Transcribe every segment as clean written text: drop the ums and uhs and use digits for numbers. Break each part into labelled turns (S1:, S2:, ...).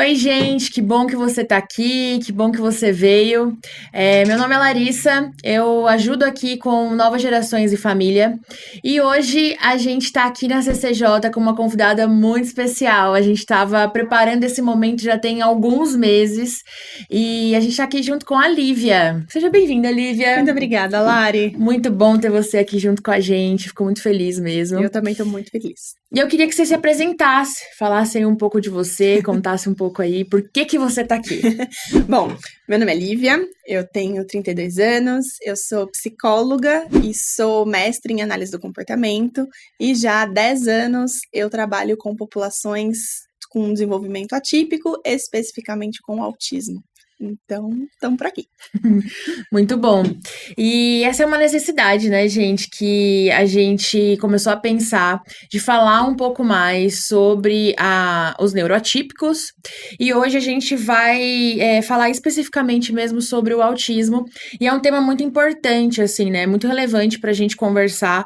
S1: Oi, gente, que bom que você tá aqui, que bom que você veio. Meu nome é Larissa, eu ajudo aqui com Novas Gerações e Família. E hoje a gente tá aqui na CCJ com uma convidada muito especial. A gente tava preparando esse momento já tem alguns meses e a gente tá aqui junto com a Lívia. Seja bem-vinda, Lívia.
S2: Muito obrigada, Lari.
S1: Muito bom ter você aqui junto com a gente, fico muito feliz mesmo.
S2: Eu também estou muito feliz.
S1: E eu queria que você se apresentasse, falasse aí um pouco de você, contasse um pouco aí por que você tá aqui.
S2: Bom, meu nome é Lívia, eu tenho 32 anos, eu sou psicóloga e sou mestre em análise do comportamento e já há 10 anos eu trabalho com populações com desenvolvimento atípico, especificamente com autismo. Então, estamos por aqui.
S1: Muito bom. E essa é uma necessidade, né, gente, que a gente começou a pensar de falar um pouco mais sobre os neuroatípicos. E hoje a gente vai falar especificamente mesmo sobre o autismo. E é um tema muito importante, assim, né? Muito relevante para a gente conversar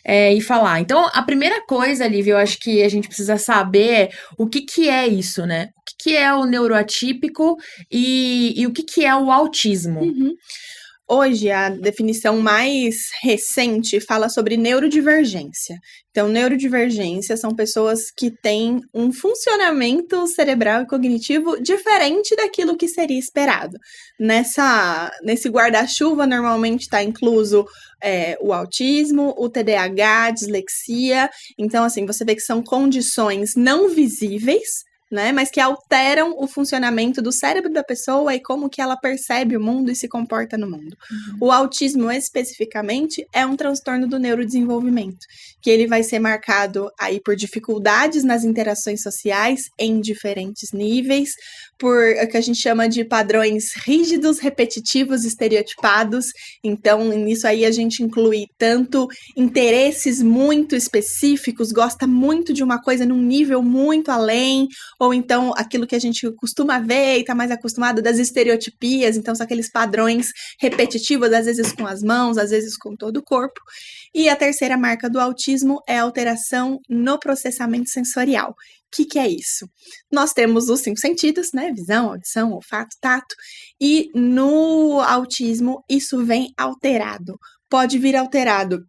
S1: e falar. Então, a primeira coisa, Lívia, eu acho que a gente precisa saber é o que é isso, né? O que é o neuroatípico e o que é o autismo?
S2: Hoje, a definição mais recente fala sobre neurodivergência. Então, neurodivergência são pessoas que têm um funcionamento cerebral e cognitivo diferente daquilo que seria esperado. Nesse guarda-chuva, normalmente está incluso o autismo, o TDAH, dislexia. Então, assim, você vê que são condições não visíveis, né, mas que alteram o funcionamento do cérebro da pessoa e como que ela percebe o mundo e se comporta no mundo. O autismo, especificamente, é um transtorno do neurodesenvolvimento, que ele vai ser marcado aí por dificuldades nas interações sociais em diferentes níveis, por o que a gente chama de padrões rígidos, repetitivos, estereotipados. Então, nisso aí a gente inclui tanto interesses muito específicos, gosta muito de uma coisa num nível muito além, ou então aquilo que a gente costuma ver e está mais acostumado das estereotipias, então são aqueles padrões repetitivos, às vezes com as mãos, às vezes com todo o corpo. E a terceira marca do autismo é a alteração no processamento sensorial. O que é isso? Nós temos os 5 sentidos, né? Visão, audição, olfato, tato, e no autismo isso vem alterado. Pode vir alterado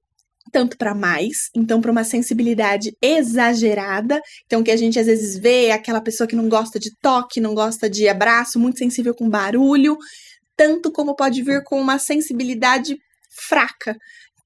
S2: tanto para mais, então para uma sensibilidade exagerada, então que a gente às vezes vê aquela pessoa que não gosta de toque, não gosta de abraço, muito sensível com barulho, tanto como pode vir com uma sensibilidade fraca.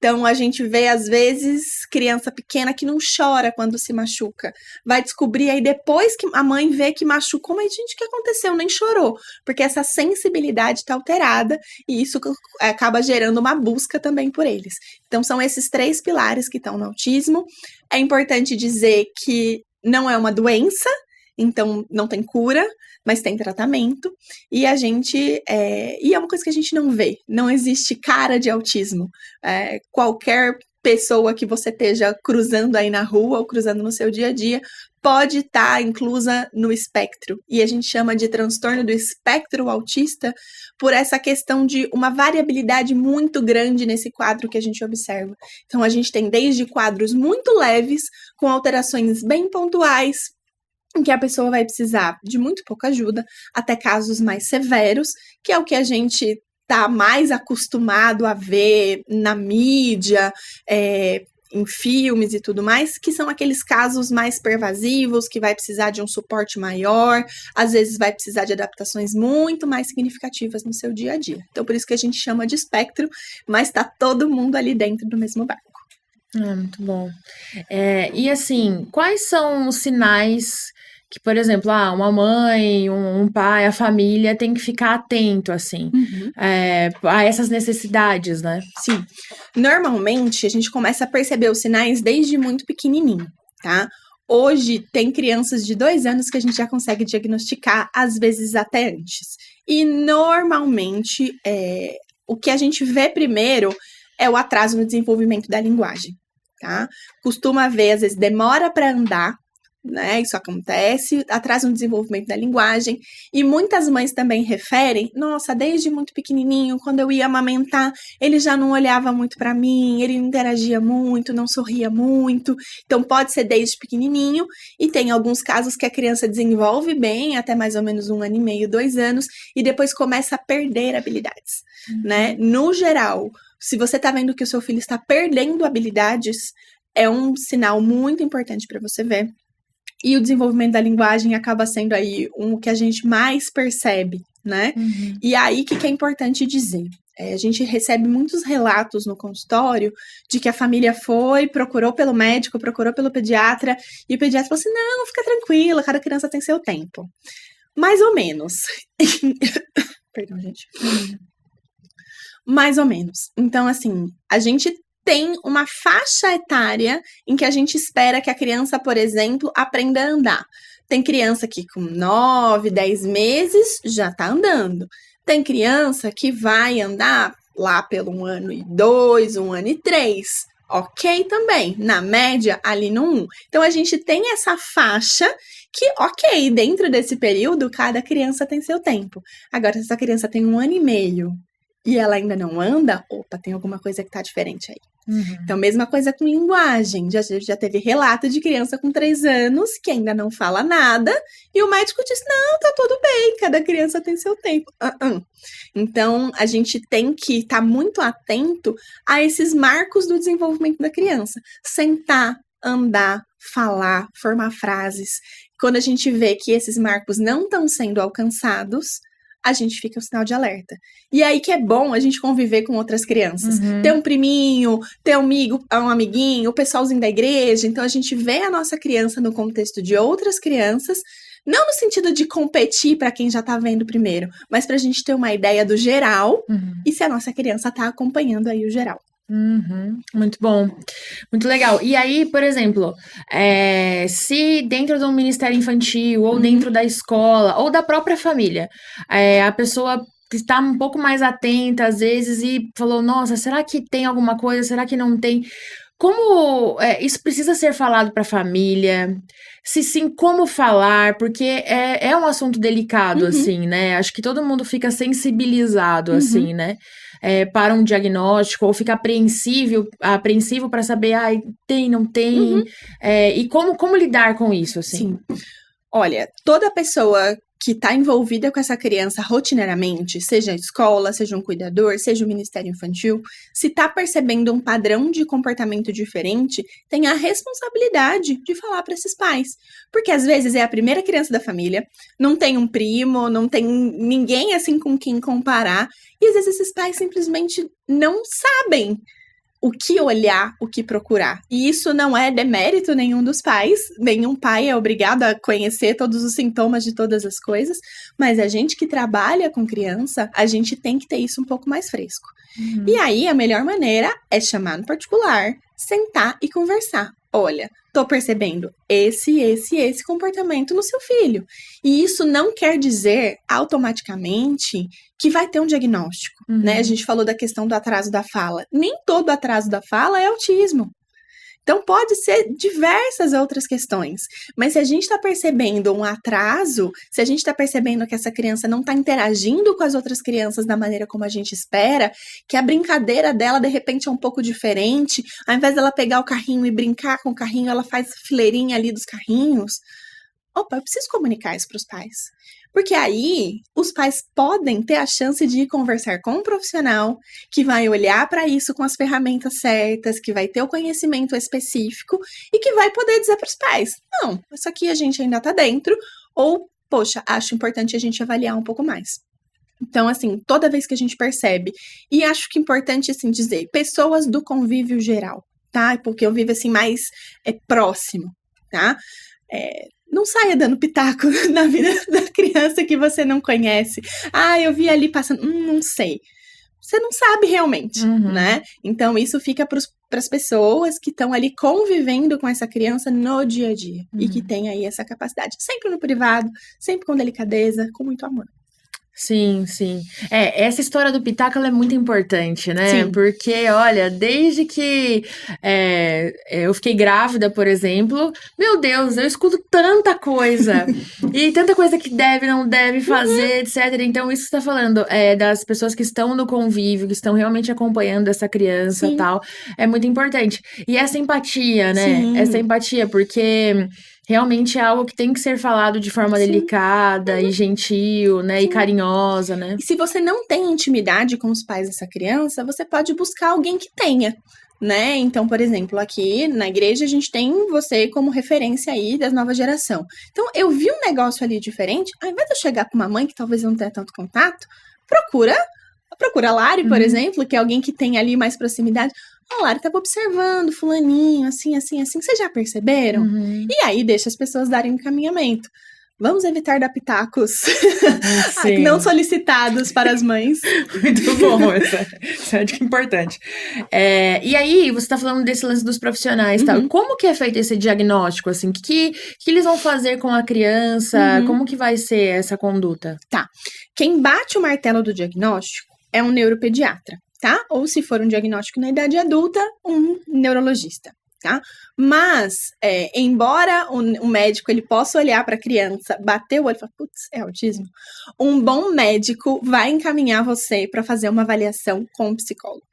S2: Então a gente vê às vezes criança pequena que não chora quando se machuca. Vai descobrir aí depois que a mãe vê que machucou, mas gente, o que aconteceu? Nem chorou, porque essa sensibilidade está alterada e isso acaba gerando uma busca também por eles. Então são esses 3 pilares que estão no autismo. É importante dizer que não é uma doença, então não tem cura, mas tem tratamento, e e é uma coisa que a gente não vê, não existe cara de autismo. Qualquer pessoa que você esteja cruzando aí na rua ou cruzando no seu dia a dia pode estar inclusa no espectro, e a gente chama de transtorno do espectro autista por essa questão de uma variabilidade muito grande nesse quadro que a gente observa. Então a gente tem desde quadros muito leves, com alterações bem pontuais, em que a pessoa vai precisar de muito pouca ajuda, até casos mais severos, que é o que a gente está mais acostumado a ver na mídia, em filmes e tudo mais, que são aqueles casos mais pervasivos, que vai precisar de um suporte maior, às vezes vai precisar de adaptações muito mais significativas no seu dia a dia. Então, por isso que a gente chama de espectro, mas está todo mundo ali dentro do mesmo barco.
S1: Muito bom. E assim, quais são os sinais que, por exemplo, uma mãe, um pai, a família tem que ficar atento, assim, a essas necessidades, né?
S2: Sim. Normalmente, a gente começa a perceber os sinais desde muito pequenininho, tá? Hoje, tem crianças de 2 anos que a gente já consegue diagnosticar, às vezes até antes. E, normalmente, o que a gente vê primeiro é o atraso no desenvolvimento da linguagem, tá? Costuma ver, às vezes, demora para andar, né? Isso acontece, atrasa no desenvolvimento da linguagem. E muitas mães também referem, nossa, desde muito pequenininho, quando eu ia amamentar, ele já não olhava muito para mim, ele não interagia muito, não sorria muito. Então pode ser desde pequenininho, e tem alguns casos que a criança desenvolve bem, até mais ou menos 1 ano e meio, 2 anos, e depois começa a perder habilidades, né? No geral, se você tá vendo que o seu filho está perdendo habilidades, é um sinal muito importante para você ver. E o desenvolvimento da linguagem acaba sendo aí o que a gente mais percebe, né? E aí, o que é importante dizer? A gente recebe muitos relatos no consultório de que a família foi, procurou pelo médico, procurou pelo pediatra, e o pediatra falou assim, não, fica tranquila, cada criança tem seu tempo. Mais ou menos. Perdão, gente. Mais ou menos. Então, assim, a gente tem uma faixa etária em que a gente espera que a criança, por exemplo, aprenda a andar. Tem criança que com 9, 10 meses já tá andando. Tem criança que vai andar lá pelo 1 ano e 2, 1 ano e 3. Ok também, na média ali no 1. Então a gente tem essa faixa que, ok, dentro desse período, cada criança tem seu tempo. Agora, se essa criança tem 1 ano e meio e ela ainda não anda, opa, tem alguma coisa que tá diferente aí. Então, mesma coisa com linguagem. Já teve relato de criança com 3 anos que ainda não fala nada e o médico disse, não, tá tudo bem, cada criança tem seu tempo. Então, a gente tem que estar muito atento a esses marcos do desenvolvimento da criança. Sentar, andar, falar, formar frases. Quando a gente vê que esses marcos não estão sendo alcançados, a gente fica o sinal de alerta. E aí que é bom a gente conviver com outras crianças. Ter um priminho, ter um amiguinho, o pessoalzinho da igreja. Então, a gente vê a nossa criança no contexto de outras crianças, não no sentido de competir para quem já tá vendo primeiro, mas pra gente ter uma ideia do geral e se a nossa criança tá acompanhando aí o geral.
S1: Muito bom, muito legal. E aí, por exemplo, se dentro do Ministério Infantil, ou dentro da escola, ou da própria família, a pessoa está um pouco mais atenta às vezes e falou, nossa, será que tem alguma coisa? Será que não tem? Como isso precisa ser falado para a família? Se sim, como falar? Porque é um assunto delicado, assim, né? Acho que todo mundo fica sensibilizado, assim, né? Para um diagnóstico, ou fica apreensivo para saber, tem, não tem. E como lidar com isso, assim?
S2: Sim. Olha, toda pessoa que está envolvida com essa criança rotineiramente, seja a escola, seja um cuidador, seja o Ministério Infantil, se está percebendo um padrão de comportamento diferente, tem a responsabilidade de falar para esses pais. Porque às vezes é a primeira criança da família, não tem um primo, não tem ninguém assim com quem comparar, e às vezes esses pais simplesmente não sabem o que olhar, o que procurar. E isso não é demérito nenhum dos pais, nenhum pai é obrigado a conhecer todos os sintomas de todas as coisas, mas a gente que trabalha com criança, a gente tem que ter isso um pouco mais fresco. E aí, a melhor maneira é chamar no particular, sentar e conversar. Olha, tô percebendo esse comportamento no seu filho. E isso não quer dizer automaticamente que vai ter um diagnóstico, né? A gente falou da questão do atraso da fala. Nem todo atraso da fala é autismo. Então, pode ser diversas outras questões. Mas se a gente está percebendo um atraso, se a gente está percebendo que essa criança não está interagindo com as outras crianças da maneira como a gente espera, que a brincadeira dela, de repente, é um pouco diferente, ao invés dela pegar o carrinho e brincar com o carrinho, ela faz a fileirinha ali dos carrinhos. Opa, eu preciso comunicar isso para os pais. Porque aí, os pais podem ter a chance de ir conversar com um profissional que vai olhar para isso com as ferramentas certas, que vai ter o conhecimento específico e que vai poder dizer para os pais, não, isso aqui a gente ainda está dentro, ou, poxa, acho importante a gente avaliar um pouco mais. Então, assim, toda vez que a gente percebe, e acho que é importante, assim, dizer, pessoas do convívio geral, tá? Porque eu vivo, assim, mais próximo, tá? Não saia dando pitaco na vida da criança que você não conhece. Eu vi ali passando, não sei. Você não sabe realmente, né? Então, isso fica para as pessoas que estão ali convivendo com essa criança no dia a dia. E que tem aí essa capacidade. Sempre no privado, sempre com delicadeza, com muito amor.
S1: Sim, sim. Essa história do pitaco, ela é muito importante, né?
S2: Sim.
S1: Porque, olha, desde que eu fiquei grávida, por exemplo, meu Deus, eu escuto tanta coisa. E tanta coisa que deve, não deve fazer, etc. Então, isso que você tá falando, das pessoas que estão no convívio, que estão realmente acompanhando essa criança e
S2: Sim,
S1: tal, é muito importante. E essa empatia, né? Essa
S2: sim,
S1: empatia, porque realmente é algo que tem que ser falado de forma
S2: sim,
S1: delicada e gentil, né? E
S2: sim.
S1: carinhosa, né?
S2: E se você não tem intimidade com os pais dessa criança, você pode buscar alguém que tenha, né? Então, por exemplo, aqui na igreja a gente tem você como referência aí da nova geração. Então, eu vi um negócio ali diferente, ao invés de eu chegar com uma mãe que talvez eu não tenha tanto contato, procura a Lari, por
S1: Uhum,
S2: exemplo, que é alguém que tem ali mais proximidade. A Lari estava observando fulaninho, assim, assim, assim. Vocês já perceberam?
S1: uhum.
S2: E aí deixa as pessoas darem encaminhamento. Vamos evitar dar pitacos não
S1: Sim,
S2: solicitados para as mães.
S1: muito bom essa é dica importante. E aí, você tá falando desse lance dos profissionais, tal.
S2: Uhum,
S1: Como que é feito esse diagnóstico, assim? Que eles vão fazer com a criança?
S2: uhum.
S1: Como que vai ser essa conduta?
S2: Tá. Quem bate o martelo do diagnóstico é um neuropediatra, tá? Ou se for um diagnóstico na idade adulta, um neurologista. Tá? Mas, embora o médico ele possa olhar para a criança, bater o olho e falar, putz, é autismo, um bom médico vai encaminhar você para fazer uma avaliação com o psicólogo.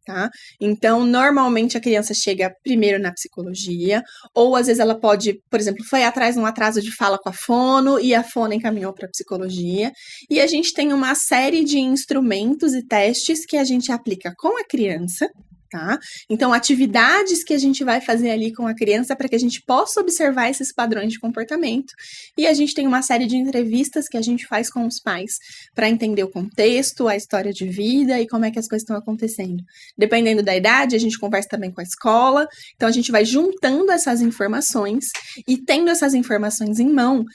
S2: Tá? Então, normalmente a criança chega primeiro na psicologia, ou às vezes ela pode, por exemplo, foi atrás de um atraso de fala com a fono e a fono encaminhou para a psicologia. E a gente tem uma série de instrumentos e testes que a gente aplica com a criança. Tá? Então, atividades que a gente vai fazer ali com a criança para que a gente possa observar esses padrões de comportamento. E a gente tem uma série de entrevistas que a gente faz com os pais para entender o contexto, a história de vida e como é que as coisas estão acontecendo. Dependendo da idade, a gente conversa também com a escola. Então, a gente vai juntando essas informações e tendo essas informações em mão,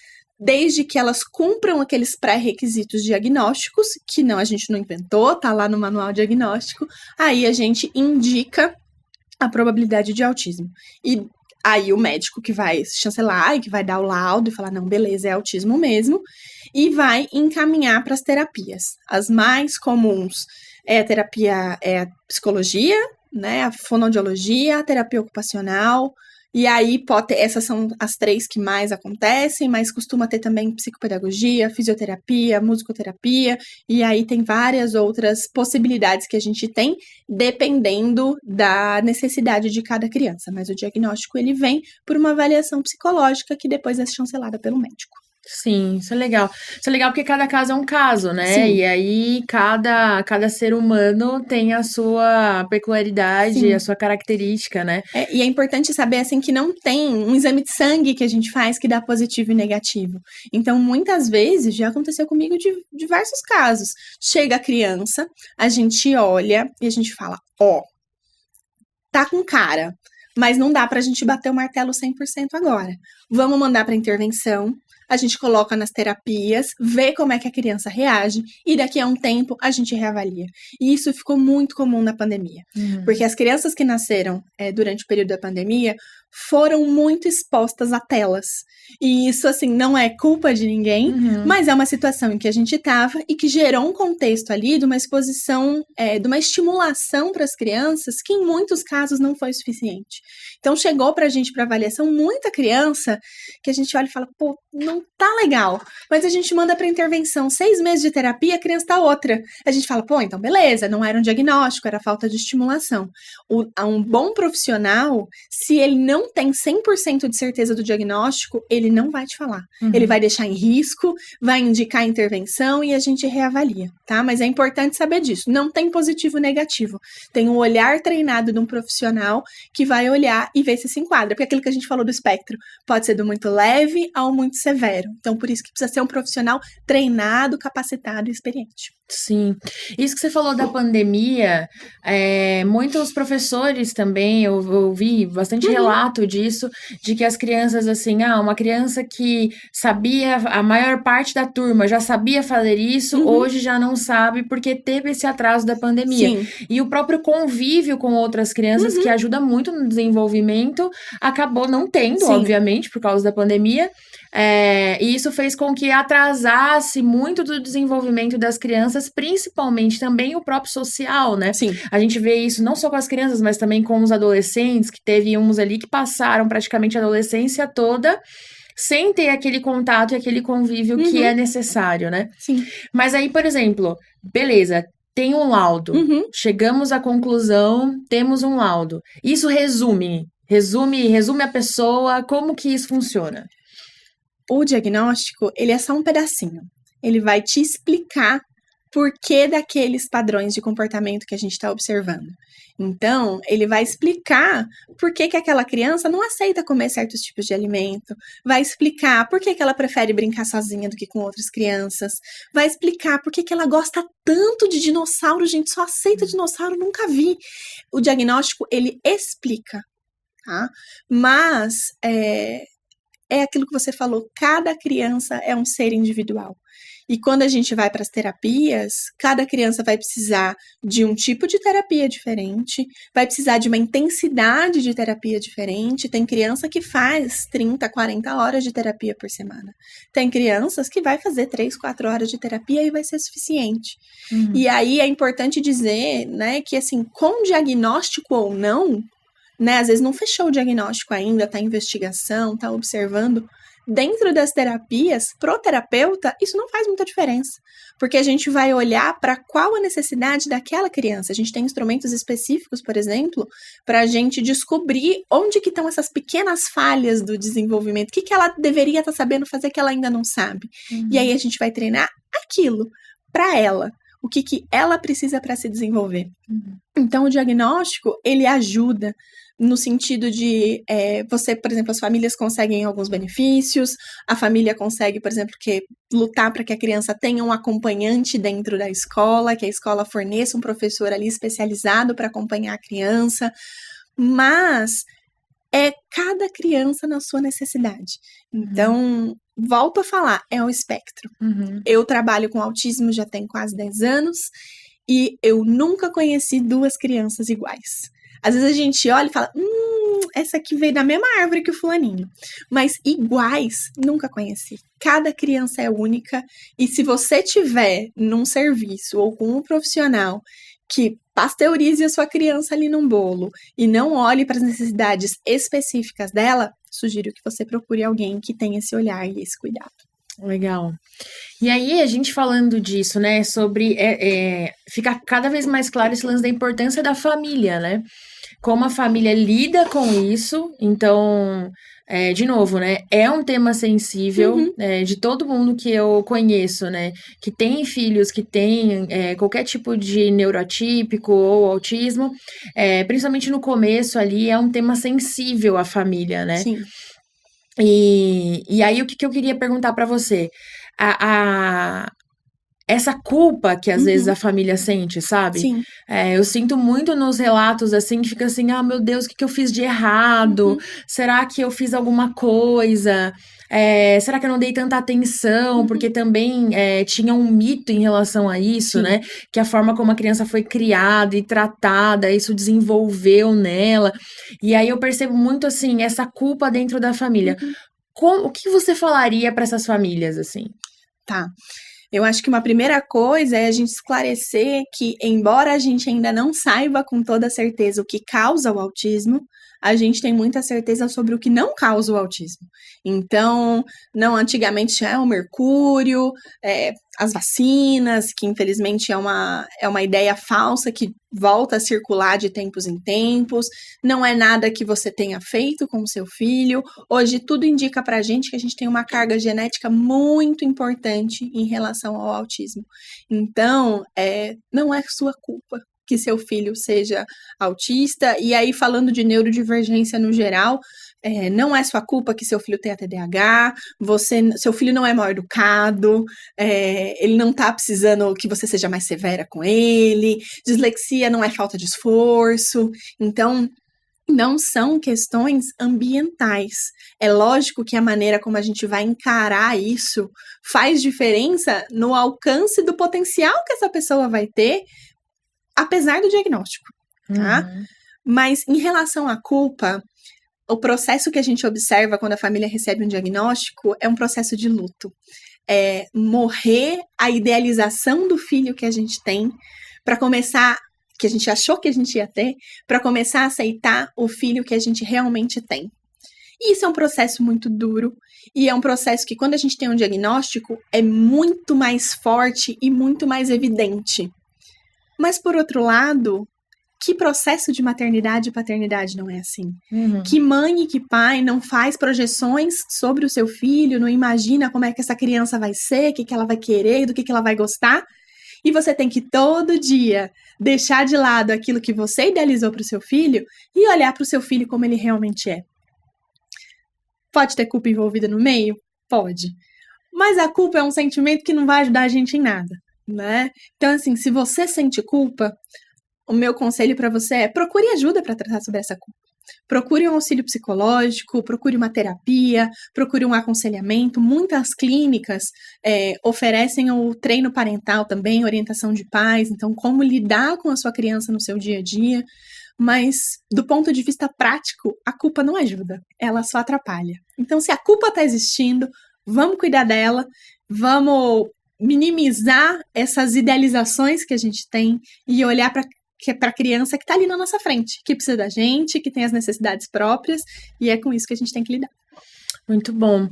S2: desde que elas cumpram aqueles pré-requisitos diagnósticos, que não, a gente não inventou, tá lá no manual diagnóstico, aí a gente indica a probabilidade de autismo. E aí o médico que vai chancelar e que vai dar o laudo e falar, não, beleza, é autismo mesmo, e vai encaminhar para as terapias. As mais comuns é a terapia, é a psicologia, né, a fonoaudiologia, a terapia ocupacional, e aí essas são as três que mais acontecem, mas costuma ter também psicopedagogia, fisioterapia, musicoterapia, e aí tem várias outras possibilidades que a gente tem, dependendo da necessidade de cada criança. Mas o diagnóstico ele vem por uma avaliação psicológica que depois é chancelada pelo médico.
S1: Sim, isso é legal. Isso é legal porque cada caso é um caso, né?
S2: Sim,
S1: E aí cada ser humano tem a sua peculiaridade, a
S2: sim.
S1: sua característica, né?
S2: E é importante saber assim que não tem um exame de sangue que a gente faz que dá positivo e negativo. Então, muitas vezes, já aconteceu comigo de diversos casos. Chega a criança, a gente olha e a gente fala, ó, tá com cara, mas não dá pra gente bater o martelo 100% agora. Vamos mandar pra intervenção, a gente coloca nas terapias, vê como é que a criança reage e daqui a um tempo a gente reavalia. E isso ficou muito comum na pandemia, porque
S1: Uhum.
S2: as crianças que nasceram durante o período da pandemia foram muito expostas a telas. E isso, assim, não é culpa de ninguém,
S1: Uhum.
S2: mas é uma situação em que a gente estava e que gerou um contexto ali de uma exposição, de uma estimulação para as crianças que em muitos casos não foi suficiente. Então chegou para a gente para avaliação muita criança que a gente olha e fala, pô, não tá legal. Mas a gente manda para intervenção 6 meses de terapia, a criança tá outra. A gente fala, pô, então beleza, não era um diagnóstico, era falta de estimulação. Um bom profissional, se ele não tem 100% de certeza do diagnóstico, ele não vai te falar. Ele
S1: Uhum.
S2: vai deixar em risco, vai indicar intervenção e a gente reavalia, tá? Mas é importante saber disso. Não tem positivo e negativo. Tem um olhar treinado de um profissional que vai olhar e ver se enquadra. Porque aquilo que a gente falou do espectro pode ser do muito leve ao muito severo. Então, por isso que precisa ser um profissional treinado, capacitado e experiente.
S1: Sim. Isso que você falou da pandemia, muitos professores também, eu ouvi bastante
S2: Uhum,
S1: relato disso, de que as crianças, assim, uma criança que sabia, a maior parte da turma já sabia fazer isso, hoje já não sabe porque teve esse atraso da pandemia.
S2: Sim.
S1: E o próprio convívio com outras crianças, que ajuda muito no desenvolvimento, acabou não tendo,
S2: Sim.
S1: obviamente, por causa da pandemia. E isso fez com que atrasasse muito do desenvolvimento das crianças, principalmente também o próprio social, né?
S2: Sim.
S1: A gente vê isso não só com as crianças, mas também com os adolescentes, que teve uns ali que passaram praticamente a adolescência toda sem ter aquele contato e aquele convívio que é necessário, né?
S2: Sim.
S1: Mas aí, por exemplo, beleza, tem um laudo, chegamos à conclusão, temos um laudo. Isso resume a pessoa, como que isso funciona?
S2: O diagnóstico, ele é só um pedacinho. Ele vai te explicar por que daqueles padrões de comportamento que a gente está observando. Então, ele vai explicar por que aquela criança não aceita comer certos tipos de alimento, vai explicar por que ela prefere brincar sozinha do que com outras crianças, vai explicar por que ela gosta tanto de dinossauro, gente, só aceita dinossauro, nunca vi. O diagnóstico, ele explica, tá? Mas, é aquilo que você falou, cada criança é um ser individual. E quando a gente vai para as terapias, cada criança vai precisar de um tipo de terapia diferente, vai precisar de uma intensidade de terapia diferente. Tem criança que faz 30, 40 horas de terapia por semana. Tem crianças que vai fazer 3, 4 horas de terapia e vai ser suficiente. E aí é importante dizer, né, que assim, com diagnóstico ou não, né, às vezes não fechou o diagnóstico ainda, está em investigação, está observando. Dentro das terapias, pro terapeuta, isso não faz muita diferença, porque a gente vai olhar para qual a necessidade daquela criança. A gente tem instrumentos específicos, por exemplo, para a gente descobrir onde que estão essas pequenas falhas do desenvolvimento, o que ela deveria estar sabendo fazer que ela ainda não sabe. E aí a gente vai treinar aquilo para ela, o que ela precisa para se desenvolver. Então, o diagnóstico, ele ajuda no sentido de, você, por exemplo, as famílias conseguem alguns benefícios, a família consegue, por exemplo, lutar para que a criança tenha um acompanhante dentro da escola, que a escola forneça um professor ali especializado para acompanhar a criança, mas é cada criança na sua necessidade. Então, volto a falar, é um espectro. Eu trabalho com autismo já tem quase 10 anos e eu nunca conheci 2 crianças iguais. Às vezes a gente olha e fala, essa aqui veio da mesma árvore que o fulaninho. Mas iguais, nunca conheci. Cada criança é única. E se você tiver num serviço ou com um profissional que pasteurize a sua criança ali num bolo e não olhe para as necessidades específicas dela, sugiro que você procure alguém que tenha esse olhar e esse cuidado.
S1: Legal. E aí, a gente falando disso, né, sobre ficar cada vez mais claro esse lance da importância da família, né? Como a família lida com isso. Então, de novo, né, é um tema sensível, de todo mundo que eu conheço, né, que tem filhos que têm qualquer tipo de neuroatípico ou autismo, principalmente no começo ali, é um tema sensível à família, né?
S2: Sim.
S1: E aí, o que eu queria perguntar para você? Essa culpa que às vezes a família sente, sabe?
S2: Sim.
S1: Eu sinto muito nos relatos, assim, que fica assim, meu Deus, o que eu fiz de errado? Será que eu fiz alguma coisa? Será que eu não dei tanta atenção? Porque também tinha um mito em relação a isso, né? Que a forma como a criança foi criada e tratada, isso desenvolveu nela. E aí eu percebo muito, assim, essa culpa dentro da família. O que você falaria para essas famílias, assim?
S2: Tá. Eu acho que uma primeira coisa é a gente esclarecer que, embora a gente ainda não saiba com toda certeza o que causa o autismo, a gente tem muita certeza sobre o que não causa o autismo. Então, não antigamente o mercúrio, as vacinas, que infelizmente é uma ideia falsa que volta a circular de tempos em tempos, não é nada que você tenha feito com o seu filho. Hoje tudo indica pra gente que a gente tem uma carga genética muito importante em relação ao autismo. Então, não é sua culpa que seu filho seja autista. E aí, falando de neurodivergência no geral, não é sua culpa que seu filho tenha TDAH, seu filho não é mal educado, ele não tá precisando que você seja mais severa com ele, dislexia não é falta de esforço. Então, não são questões ambientais. É lógico que a maneira como a gente vai encarar isso faz diferença no alcance do potencial que essa pessoa vai ter, apesar do diagnóstico, tá?
S1: Uhum.
S2: Mas em relação à culpa, o processo que a gente observa quando a família recebe um diagnóstico é um processo de luto. É morrer a idealização do filho que a gente tem para começar, que a gente achou que a gente ia ter, para começar a aceitar o filho que a gente realmente tem. E isso é um processo muito duro, e é um processo que, quando a gente tem um diagnóstico, é muito mais forte e muito mais evidente. Mas, por outro lado, que processo de maternidade e paternidade não é assim?
S1: Uhum.
S2: Que mãe e que pai não faz projeções sobre o seu filho, não imagina como é que essa criança vai ser, o que ela vai querer, do que ela vai gostar? E você tem que todo dia deixar de lado aquilo que você idealizou para o seu filho e olhar para o seu filho como ele realmente é. Pode ter culpa envolvida no meio? Pode. Mas a culpa é um sentimento que não vai ajudar a gente em nada, né? Então, assim, se você sente culpa, o meu conselho para você é procure ajuda para tratar sobre essa culpa. Procure um auxílio psicológico, procure uma terapia, procure um aconselhamento. Muitas clínicas oferecem o treino parental também, orientação de pais, então como lidar com a sua criança no seu dia a dia. Mas, do ponto de vista prático, a culpa não ajuda, ela só atrapalha. Então, se a culpa está existindo, vamos cuidar dela, vamos minimizar essas idealizações que a gente tem e olhar para a criança que está ali na nossa frente, que precisa da gente, que tem as necessidades próprias, e é com isso que a gente tem que lidar.
S1: Muito bom.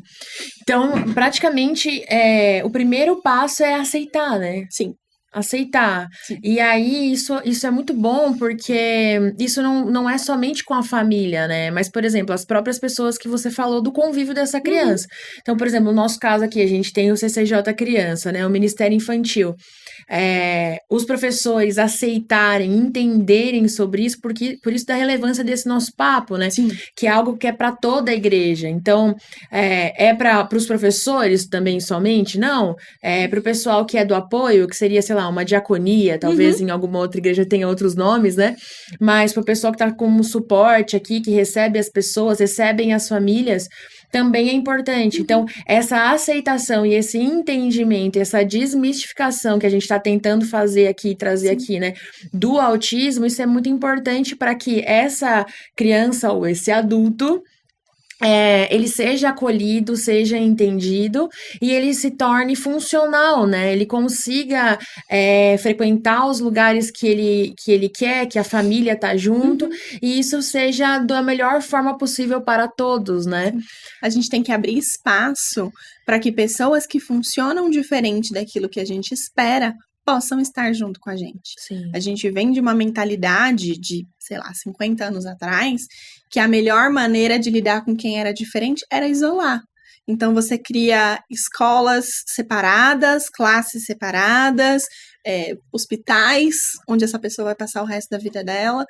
S1: Então, praticamente, o primeiro passo é aceitar, né?
S2: Sim.
S1: Aceitar.
S2: Sim.
S1: E aí, isso é muito bom, porque isso não é somente com a família, né? Mas, por exemplo, as próprias pessoas que você falou do convívio dessa criança. Então, por exemplo, no nosso caso aqui, a gente tem o CCJ Criança, né? O Ministério Infantil. Os professores aceitarem, entenderem sobre isso, por isso da relevância desse nosso papo, né?
S2: Sim.
S1: Que é algo que é para toda a igreja. Então, para os professores também somente? Não. Para o pessoal que é do apoio, que seria, sei lá, uma diaconia, talvez em alguma outra igreja tenha outros nomes, né? Mas para o pessoal que está como suporte aqui, que recebe as pessoas, recebem as famílias, também é importante. Então, essa aceitação e esse entendimento, essa desmistificação que a gente está tentando fazer aqui, trazer aqui, né, do autismo, isso é muito importante para que essa criança ou esse adulto ele seja acolhido, seja entendido e ele se torne funcional, né? Ele consiga frequentar os lugares que ele quer, que a família tá junto, e isso seja da melhor forma possível para todos, né?
S2: A gente tem que abrir espaço para que pessoas que funcionam diferente daquilo que a gente espera possam estar junto com a gente.
S1: Sim.
S2: A gente vem de uma mentalidade de, sei lá, 50 anos atrás, que a melhor maneira de lidar com quem era diferente era isolar. Então, você cria escolas separadas, classes separadas, hospitais, onde essa pessoa vai passar o resto da vida dela.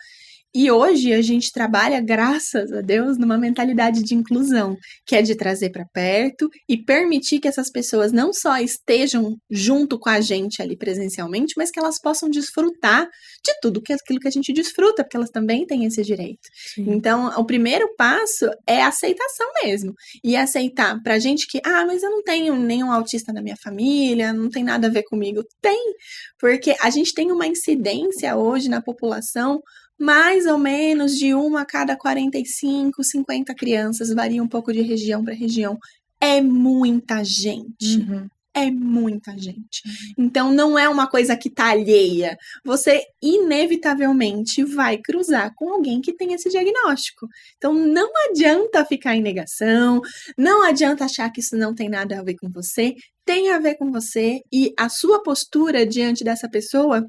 S2: E hoje a gente trabalha, graças a Deus, numa mentalidade de inclusão, que é de trazer para perto e permitir que essas pessoas não só estejam junto com a gente ali presencialmente, mas que elas possam desfrutar de tudo aquilo que a gente desfruta, porque elas também têm esse direito.
S1: Sim.
S2: Então, o primeiro passo é a aceitação mesmo. E aceitar pra gente que, mas eu não tenho nenhum autista na minha família, não tem nada a ver comigo. Tem, porque a gente tem uma incidência hoje na população mais ou menos de 1 a cada 45, 50 crianças, varia um pouco de região para região. É muita gente. É muita gente. Então, não é uma coisa que tá alheia. Você, inevitavelmente, vai cruzar com alguém que tem esse diagnóstico. Então, não adianta ficar em negação, não adianta achar que isso não tem nada a ver com você, tem a ver com você, e a sua postura diante dessa pessoa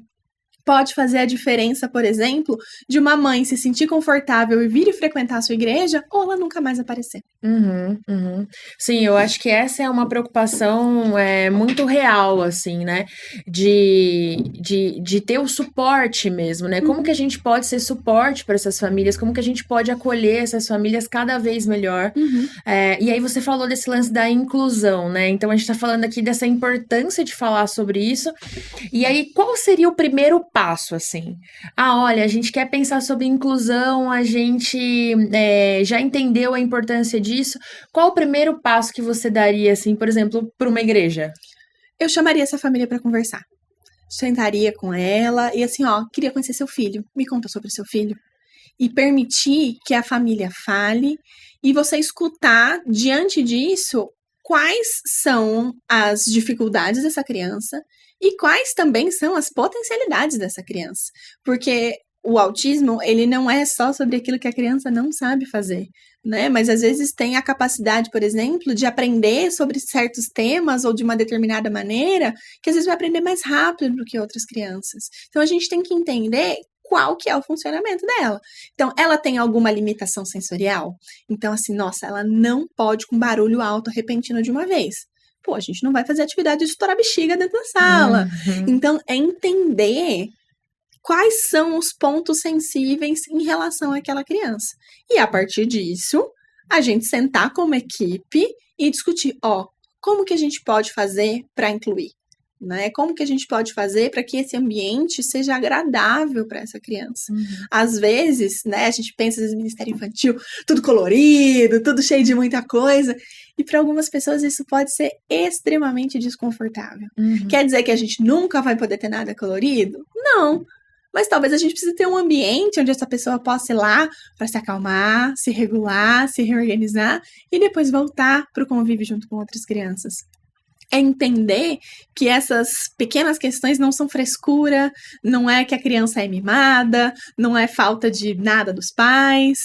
S2: pode fazer a diferença, por exemplo, de uma mãe se sentir confortável e vir e frequentar a sua igreja, ou ela nunca mais aparecer.
S1: Sim, eu acho que essa é uma preocupação muito real, assim, né? De ter o suporte mesmo, né? Como que a gente pode ser suporte para essas famílias? Como que a gente pode acolher essas famílias cada vez melhor? E aí você falou desse lance da inclusão, né? Então a gente tá falando aqui dessa importância de falar sobre isso. E aí, qual seria o primeiro passo, assim? Ah, olha, a gente quer pensar sobre inclusão, a gente já entendeu a importância disso. Qual o primeiro passo que você daria, assim, por exemplo, para uma igreja?
S2: Eu chamaria essa família para conversar. Sentaria com ela e assim, ó, queria conhecer seu filho. Me conta sobre seu filho. E permitir que a família fale e você escutar, diante disso, quais são as dificuldades dessa criança e quais também são as potencialidades dessa criança. Porque o autismo, ele não é só sobre aquilo que a criança não sabe fazer, né? Mas às vezes tem a capacidade, por exemplo, de aprender sobre certos temas ou de uma determinada maneira, que às vezes vai aprender mais rápido do que outras crianças. Então a gente tem que entender qual que é o funcionamento dela. Então, ela tem alguma limitação sensorial? Então, assim, nossa, ela não pode com barulho alto repentino de uma vez. Pô, a gente não vai fazer atividade de estourar bexiga dentro da sala.
S1: Uhum.
S2: Então, é entender quais são os pontos sensíveis em relação àquela criança. E a partir disso, a gente sentar como equipe e discutir, ó, como que a gente pode fazer para incluir? Né? Como que a gente pode fazer para que esse ambiente seja agradável para essa criança?
S1: Uhum.
S2: Às vezes, né, a gente pensa no Ministério Infantil, tudo colorido, tudo cheio de muita coisa, e para algumas pessoas isso pode ser extremamente desconfortável.
S1: Uhum.
S2: Quer dizer que a gente nunca vai poder ter nada colorido? Não. Mas talvez a gente precise ter um ambiente onde essa pessoa possa ir lá para se acalmar, se regular, se reorganizar e depois voltar para o convívio junto com outras crianças. É entender que essas pequenas questões não são frescura, não é que a criança é mimada, não é falta de nada dos pais,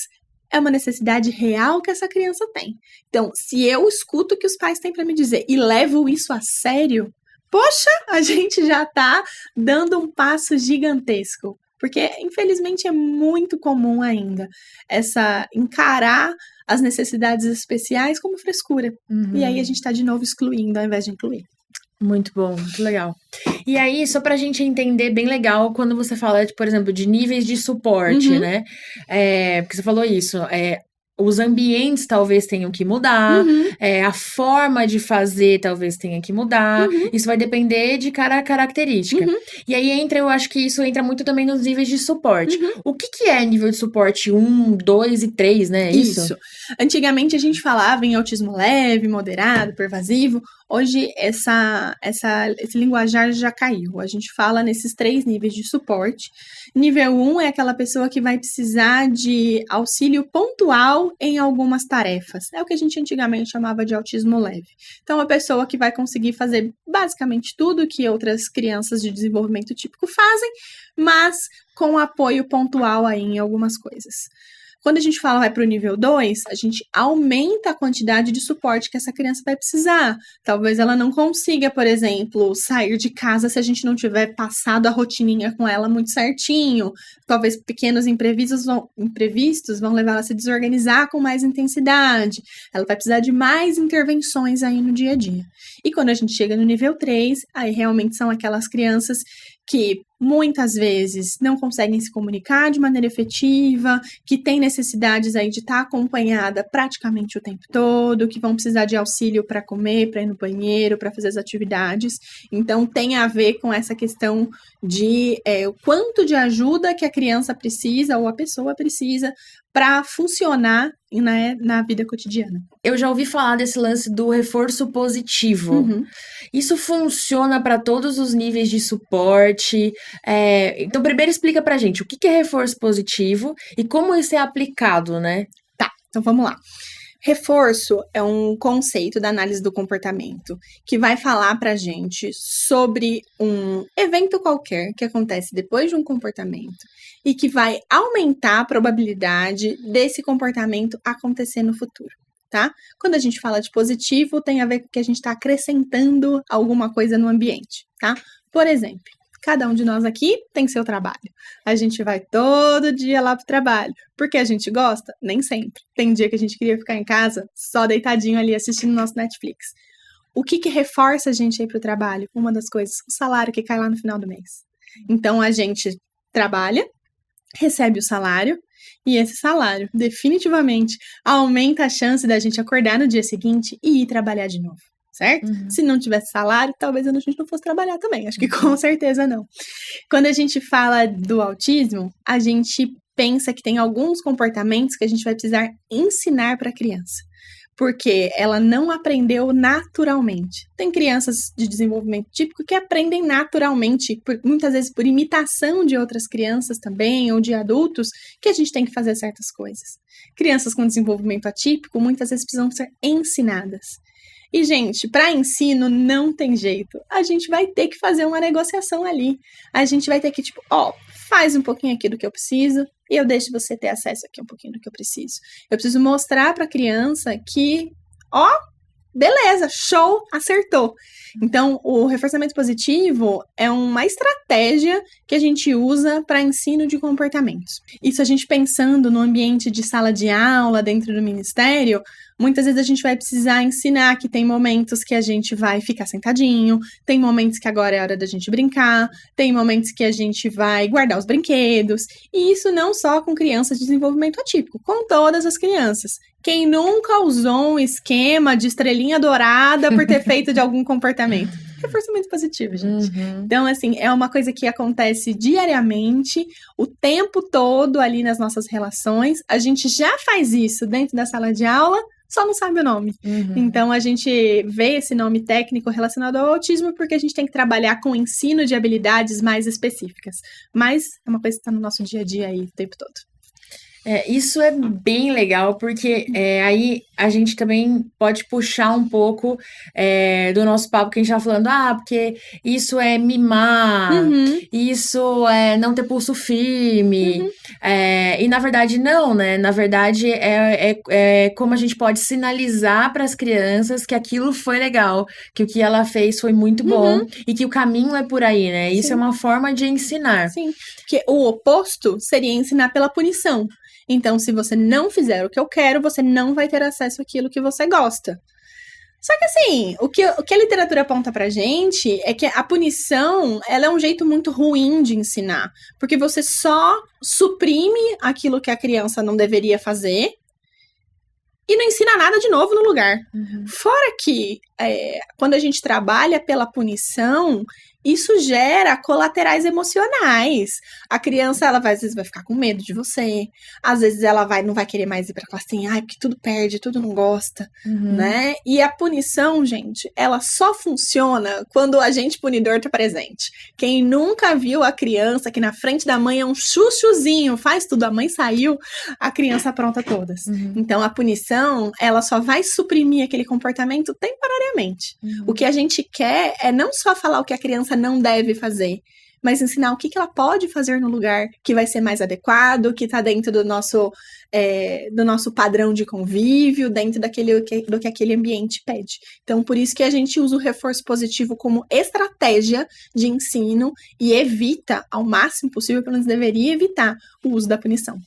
S2: é uma necessidade real que essa criança tem. Então, se eu escuto o que os pais têm para me dizer e levo isso a sério, poxa, a gente já está dando um passo gigantesco. Porque, infelizmente, é muito comum ainda encarar as necessidades especiais como frescura.
S1: Uhum.
S2: E aí a gente está de novo excluindo ao invés de incluir.
S1: Muito bom, muito legal. E aí, só pra gente entender bem legal, quando você fala, por exemplo, de níveis de suporte,
S2: Uhum.
S1: né? Porque você falou isso, os ambientes talvez tenham que mudar,
S2: Uhum.
S1: A forma de fazer talvez tenha que mudar.
S2: Uhum.
S1: Isso vai depender de cada característica.
S2: Uhum.
S1: E aí eu acho que isso entra muito também nos níveis de suporte.
S2: Uhum.
S1: O que é nível de suporte 1, 2 e 3, né?
S2: Isso. Antigamente a gente falava em autismo leve, moderado, pervasivo. Hoje esse linguajar já caiu. A gente fala nesses 3 níveis de suporte. Nível 1 é aquela pessoa que vai precisar de auxílio pontual em algumas tarefas. É o que a gente antigamente chamava de autismo leve. Então, a pessoa que vai conseguir fazer basicamente tudo que outras crianças de desenvolvimento típico fazem, mas com apoio pontual aí em algumas coisas. Quando a gente fala vai para o nível 2, a gente aumenta a quantidade de suporte que essa criança vai precisar. Talvez ela não consiga, por exemplo, sair de casa se a gente não tiver passado a rotininha com ela muito certinho. Talvez pequenos imprevistos vão levar ela a se desorganizar com mais intensidade. Ela vai precisar de mais intervenções aí no dia a dia. E quando a gente chega no nível 3, aí realmente são aquelas crianças que muitas vezes não conseguem se comunicar de maneira efetiva, que têm necessidades aí de estar acompanhada praticamente o tempo todo, que vão precisar de auxílio para comer, para ir no banheiro, para fazer as atividades. Então, tem a ver com essa questão de o quanto de ajuda que a criança precisa ou a pessoa precisa para funcionar, né, na vida cotidiana.
S1: Eu já ouvi falar desse lance do reforço positivo.
S2: Uhum.
S1: Isso funciona para todos os níveis de suporte? Então, primeiro explica pra gente o que é reforço positivo e como isso é aplicado, né?
S2: Tá, então vamos lá. Reforço é um conceito da análise do comportamento que vai falar pra gente sobre um evento qualquer que acontece depois de um comportamento e que vai aumentar a probabilidade desse comportamento acontecer no futuro, tá? Quando a gente fala de positivo, tem a ver com que a gente está acrescentando alguma coisa no ambiente, tá? Por exemplo, cada um de nós aqui tem seu trabalho. A gente vai todo dia lá pro trabalho. Porque a gente gosta? Nem sempre. Tem dia que a gente queria ficar em casa só deitadinho ali assistindo nosso Netflix. O que reforça a gente ir pro trabalho? Uma das coisas, o salário que cai lá no final do mês. Então, a gente trabalha, recebe o salário, e esse salário definitivamente aumenta a chance da gente acordar no dia seguinte e ir trabalhar de novo. certo?
S1: Uhum.
S2: Se não tivesse salário, talvez a gente não fosse trabalhar também. Acho que com certeza não. Quando a gente fala do autismo, a gente pensa que tem alguns comportamentos que a gente vai precisar ensinar para a criança. Porque ela não aprendeu naturalmente. Tem crianças de desenvolvimento típico que aprendem naturalmente, muitas vezes por imitação de outras crianças também, ou de adultos, que a gente tem que fazer certas coisas. Crianças com desenvolvimento atípico muitas vezes precisam ser ensinadas. E, gente, para ensino não tem jeito. A gente vai ter que fazer uma negociação ali. A gente vai ter que, tipo, faz um pouquinho aqui do que eu preciso e eu deixo você ter acesso aqui um pouquinho do que eu preciso. Eu preciso mostrar para a criança que, beleza, show, acertou. Então, o reforçamento positivo é uma estratégia que a gente usa para ensino de comportamentos. Isso a gente pensando no ambiente de sala de aula, dentro do ministério, muitas vezes a gente vai precisar ensinar que tem momentos que a gente vai ficar sentadinho, tem momentos que agora é hora da gente brincar, tem momentos que a gente vai guardar os brinquedos. E isso não só com crianças de desenvolvimento atípico, com todas as crianças. Quem nunca usou um esquema de estrelinha dourada por ter feito de algum comportamento? Reforçamento positivo, gente.
S1: Uhum.
S2: Então, assim, é uma coisa que acontece diariamente, o tempo todo ali nas nossas relações. A gente já faz isso dentro da sala de aula, só não sabe o nome.
S1: Uhum.
S2: Então, a gente vê esse nome técnico relacionado ao autismo porque a gente tem que trabalhar com ensino de habilidades mais específicas. Mas é uma coisa que está no nosso dia a dia aí o tempo todo.
S1: Isso é bem legal, porque aí a gente também pode puxar um pouco do nosso papo que a gente tá falando, porque isso é mimar, isso é não ter pulso firme, e na verdade não, né? Na verdade é como a gente pode sinalizar para as crianças que aquilo foi legal, que o que ela fez foi muito bom e que o caminho é por aí, né? Isso é uma forma de ensinar.
S2: Sim, porque o oposto seria ensinar pela punição. Então, se você não fizer o que eu quero, você não vai ter acesso àquilo que você gosta. Só que assim, o que a literatura aponta pra gente é que a punição, ela é um jeito muito ruim de ensinar. Porque você só suprime aquilo que a criança não deveria fazer e não ensina nada de novo no lugar. Fora que, quando a gente trabalha pela punição, isso gera colaterais emocionais. A criança, ela às vezes vai ficar com medo de você. Às vezes ela não vai querer mais ir pra classe assim, porque tudo perde, tudo não gosta, né? E a punição, gente, ela só funciona quando o agente punidor tá presente. Quem nunca viu a criança que na frente da mãe é um chuchuzinho, faz tudo, a mãe saiu, a criança apronta todas. Então, a punição, ela só vai suprimir aquele comportamento temporariamente. O que a gente quer é não só falar o que a criança não deve fazer, mas ensinar o que ela pode fazer no lugar que vai ser mais adequado, que está dentro do nosso padrão de convívio, dentro do que aquele ambiente pede. Então, por isso que a gente usa o reforço positivo como estratégia de ensino e evita, ao máximo possível, pelo menos deveria evitar o uso da punição.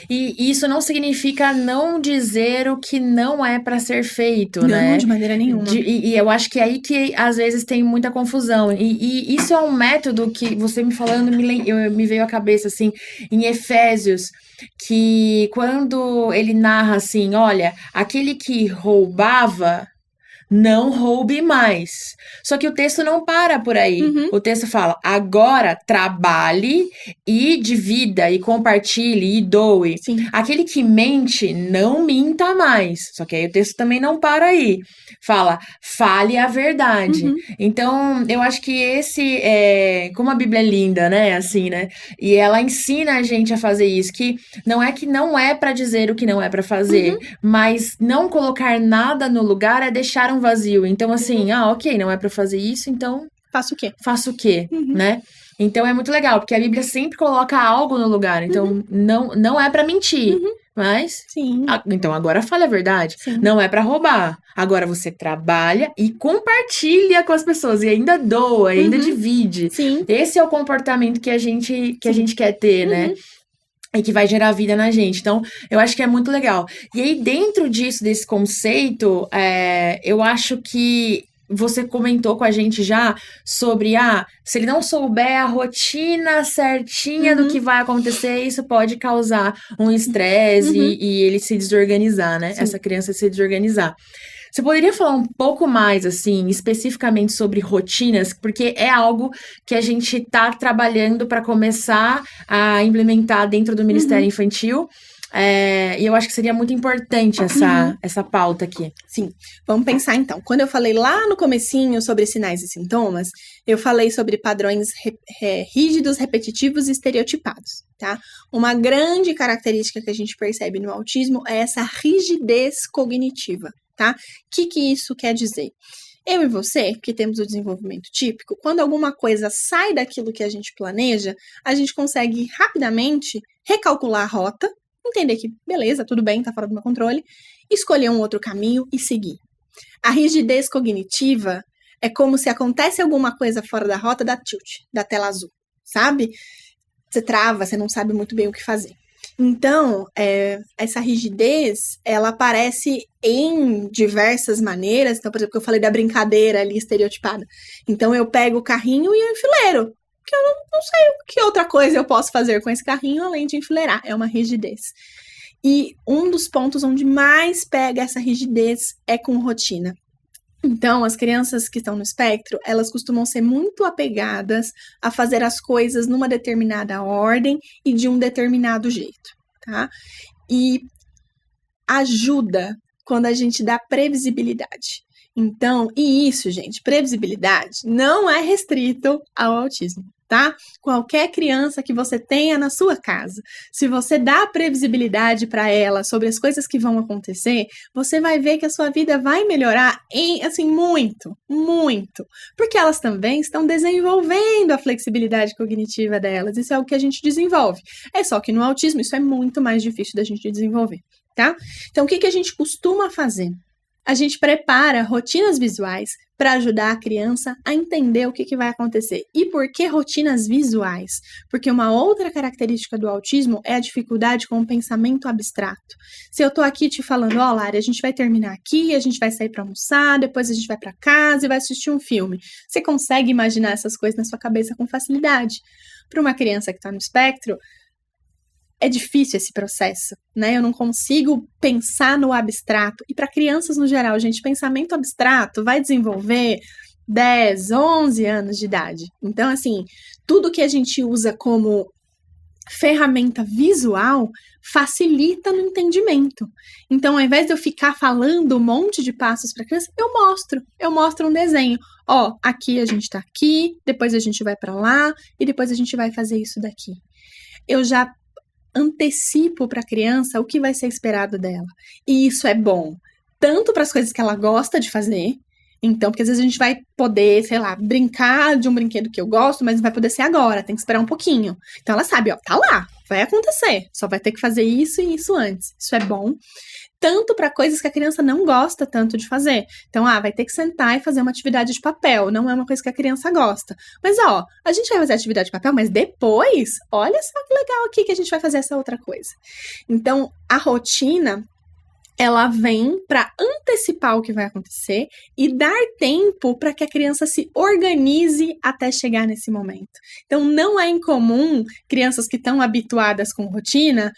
S1: E isso não significa não dizer o que não é para ser feito,
S2: não,
S1: né?
S2: Não, de maneira nenhuma.
S1: E eu acho que é aí que às vezes tem muita confusão. E isso é um método que você me falando me veio à cabeça, assim, em Efésios, que quando ele narra assim, olha, aquele que roubava, não roube mais. Só que o texto não para por aí. O texto fala, agora trabalhe e divida, e compartilhe, e doe.
S2: Sim.
S1: Aquele que mente, não minta mais. Só que aí o texto também não para aí. Fala, fale a verdade. Então, eu acho que esse como a Bíblia é linda, né? Assim, né? E ela ensina a gente a fazer isso, que não é para dizer o que não é para fazer, mas não colocar nada no lugar é deixar um vazio. Então, assim, ok, não é pra fazer isso, então...
S2: Faço o quê?
S1: Faço o quê, né? Então, é muito legal, porque a Bíblia sempre coloca algo no lugar. Então, não é pra mentir, mas...
S2: Sim.
S1: Então, agora fale a verdade.
S2: Sim.
S1: Não é pra roubar. Agora, você trabalha e compartilha com as pessoas. E ainda doa, e ainda divide.
S2: Sim.
S1: Esse é o comportamento que a gente quer ter, né? E que vai gerar vida na gente. Então, eu acho que é muito legal. E aí, dentro disso, desse conceito, eu acho que você comentou com a gente já sobre, se ele não souber a rotina certinha do que vai acontecer, isso pode causar um estresse e ele se desorganizar, né?
S2: Sim.
S1: Essa criança se desorganizar. Você poderia falar um pouco mais, assim, especificamente sobre rotinas? Porque é algo que a gente está trabalhando para começar a implementar dentro do Ministério
S2: Uhum,
S1: Infantil. E eu acho que seria muito importante
S2: uhum.
S1: essa pauta aqui.
S2: Sim, vamos pensar então. Quando eu falei lá no comecinho sobre sinais e sintomas, eu falei sobre padrões rígidos, repetitivos e estereotipados, tá? Uma grande característica que a gente percebe no autismo é essa rigidez cognitiva, tá? O que isso quer dizer? Eu e você, que temos o desenvolvimento típico, quando alguma coisa sai daquilo que a gente planeja, a gente consegue rapidamente recalcular a rota, entender que, beleza, tudo bem, tá fora do meu controle, escolher um outro caminho e seguir. A rigidez cognitiva é como se acontece alguma coisa fora da rota da tilt, da tela azul, sabe? Você trava, você não sabe muito bem o que fazer. Então, essa rigidez, ela aparece em diversas maneiras. Então, por exemplo, eu falei da brincadeira ali estereotipada. Então, eu pego o carrinho e eu enfileiro. Porque eu não sei que outra coisa eu posso fazer com esse carrinho além de enfileirar. É uma rigidez. E um dos pontos onde mais pega essa rigidez é com rotina. Então, as crianças que estão no espectro, elas costumam ser muito apegadas a fazer as coisas numa determinada ordem e de um determinado jeito, tá? E ajuda quando a gente dá previsibilidade. Então, e isso, gente, previsibilidade não é restrito ao autismo, tá? Qualquer criança que você tenha na sua casa, se você dá previsibilidade para ela sobre as coisas que vão acontecer, você vai ver que a sua vida vai melhorar assim, muito, muito. Porque elas também estão desenvolvendo a flexibilidade cognitiva delas. Isso é o que a gente desenvolve. É só que no autismo isso é muito mais difícil da gente desenvolver, tá? Então, o que a gente costuma fazer? A gente prepara rotinas visuais para ajudar a criança a entender o que vai acontecer. E por que rotinas visuais? Porque uma outra característica do autismo é a dificuldade com o pensamento abstrato. Se eu estou aqui te falando, ó, Lari, a gente vai terminar aqui, a gente vai sair para almoçar, depois a gente vai para casa e vai assistir um filme. Você consegue imaginar essas coisas na sua cabeça com facilidade. Para uma criança que está no espectro, é difícil esse processo, né? Eu não consigo pensar no abstrato. E para crianças no geral, gente, pensamento abstrato vai desenvolver 10, 11 anos de idade. Então, assim, tudo que a gente usa como ferramenta visual facilita no entendimento. Então, ao invés de eu ficar falando um monte de passos para a criança, eu mostro um desenho. Ó, aqui a gente tá aqui, depois a gente vai para lá e depois a gente vai fazer isso daqui. Eu já antecipo para a criança o que vai ser esperado dela. E isso é bom, tanto para as coisas que ela gosta de fazer, então, porque às vezes a gente vai poder, sei lá, brincar de um brinquedo que eu gosto, mas não vai poder ser agora, tem que esperar um pouquinho. Então ela sabe, ó, tá lá, vai acontecer, só vai ter que fazer isso e isso antes. Isso é bom. Tanto para coisas que a criança não gosta tanto de fazer. Então, vai ter que sentar e fazer uma atividade de papel. Não é uma coisa que a criança gosta. Mas, ó, a gente vai fazer atividade de papel, mas depois, olha só que legal aqui que a gente vai fazer essa outra coisa. Então, a rotina, ela vem para antecipar o que vai acontecer e dar tempo para que a criança se organize até chegar nesse momento. Então, não é incomum crianças que estão habituadas com rotina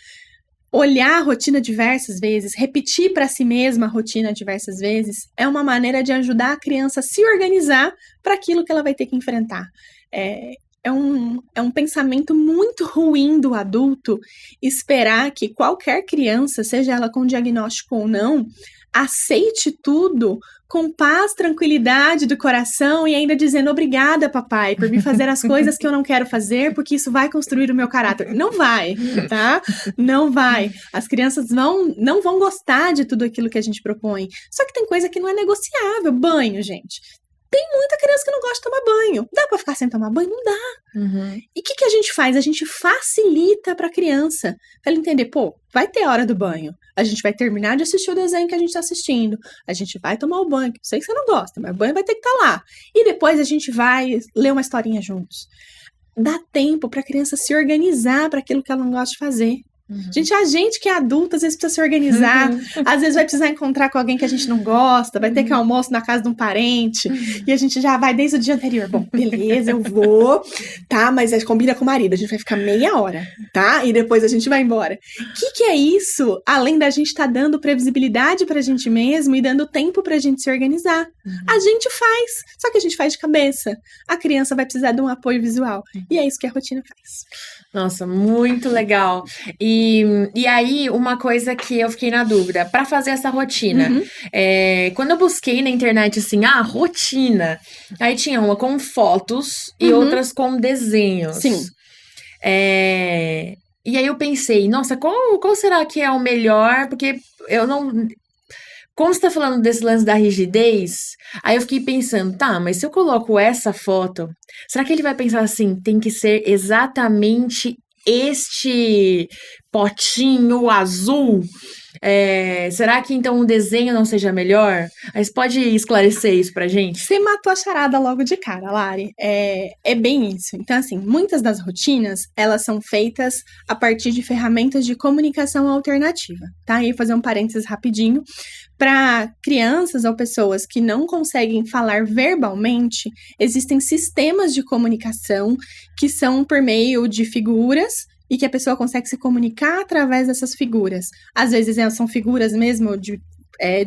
S2: olhar a rotina diversas vezes, repetir para si mesma a rotina diversas vezes, é uma maneira de ajudar a criança a se organizar para aquilo que ela vai ter que enfrentar. É um pensamento muito ruim do adulto esperar que qualquer criança, seja ela com diagnóstico ou não, aceite tudo com paz, tranquilidade do coração e ainda dizendo obrigada, papai, por me fazer as coisas que eu não quero fazer, porque isso vai construir o meu caráter. Não vai, tá? Não vai. As crianças não vão gostar de tudo aquilo que a gente propõe. Só que tem coisa que não é negociável. Banho, gente. Tem muita criança que não gosta de tomar banho. Dá pra ficar sem tomar banho? Não dá.
S1: Uhum.
S2: E o que a gente faz? A gente facilita pra criança. Pra ela entender, pô, vai ter hora do banho. A gente vai terminar de assistir o desenho que a gente tá assistindo. A gente vai tomar o banho. Sei que você não gosta, mas o banho vai ter que estar lá. E depois a gente vai ler uma historinha juntos. Dá tempo pra criança se organizar para aquilo que ela não gosta de fazer. Gente, a gente que é adulta, às vezes precisa se organizar, às vezes vai precisar encontrar com alguém que a gente não gosta, vai ter que ir almoço na casa de um parente, e a gente já vai desde o dia anterior. Bom, beleza, eu vou, tá? Mas combina com o marido, a gente vai ficar meia hora, tá? E depois a gente vai embora. O que é isso? Além da gente estar dando previsibilidade pra gente mesmo e dando tempo pra gente se organizar. A gente faz, só que a gente faz de cabeça. A criança vai precisar de um apoio visual. E é isso que a rotina faz.
S1: Nossa, muito legal. E aí, uma coisa que eu fiquei na dúvida, para fazer essa rotina, quando eu busquei na internet assim, rotina, aí tinha uma com fotos e outras com desenhos.
S2: Sim.
S1: E aí eu pensei, nossa, qual será que é o melhor? Porque eu não. Como você tá falando desse lance da rigidez, aí eu fiquei pensando, tá, mas se eu coloco essa foto, será que ele vai pensar assim, tem que ser exatamente este potinho azul? Será que então o desenho não seja melhor? Aí você pode esclarecer isso pra gente?
S2: Você matou a charada logo de cara, Lari. É bem isso. Então, assim, muitas das rotinas, elas são feitas a partir de ferramentas de comunicação alternativa, tá? E fazer um parênteses rapidinho. Para crianças ou pessoas que não conseguem falar verbalmente, existem sistemas de comunicação que são por meio de figuras e que a pessoa consegue se comunicar através dessas figuras. Às vezes são figuras mesmo de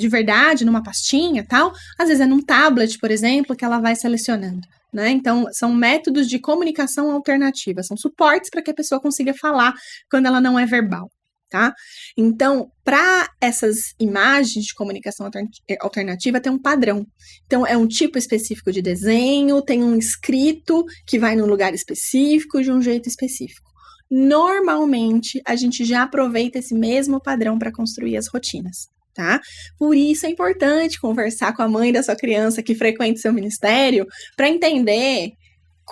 S2: verdade, numa pastinha e tal. Às vezes é num tablet, por exemplo, que ela vai selecionando. Né? Então, são métodos de comunicação alternativa, são suportes para que a pessoa consiga falar quando ela não é verbal. Tá? Então, para essas imagens de comunicação alternativa, tem um padrão. Então, é um tipo específico de desenho, tem um escrito que vai num lugar específico, de um jeito específico. Normalmente, a gente já aproveita esse mesmo padrão para construir as rotinas. Tá? Por isso é importante conversar com a mãe da sua criança que frequenta o seu ministério para entender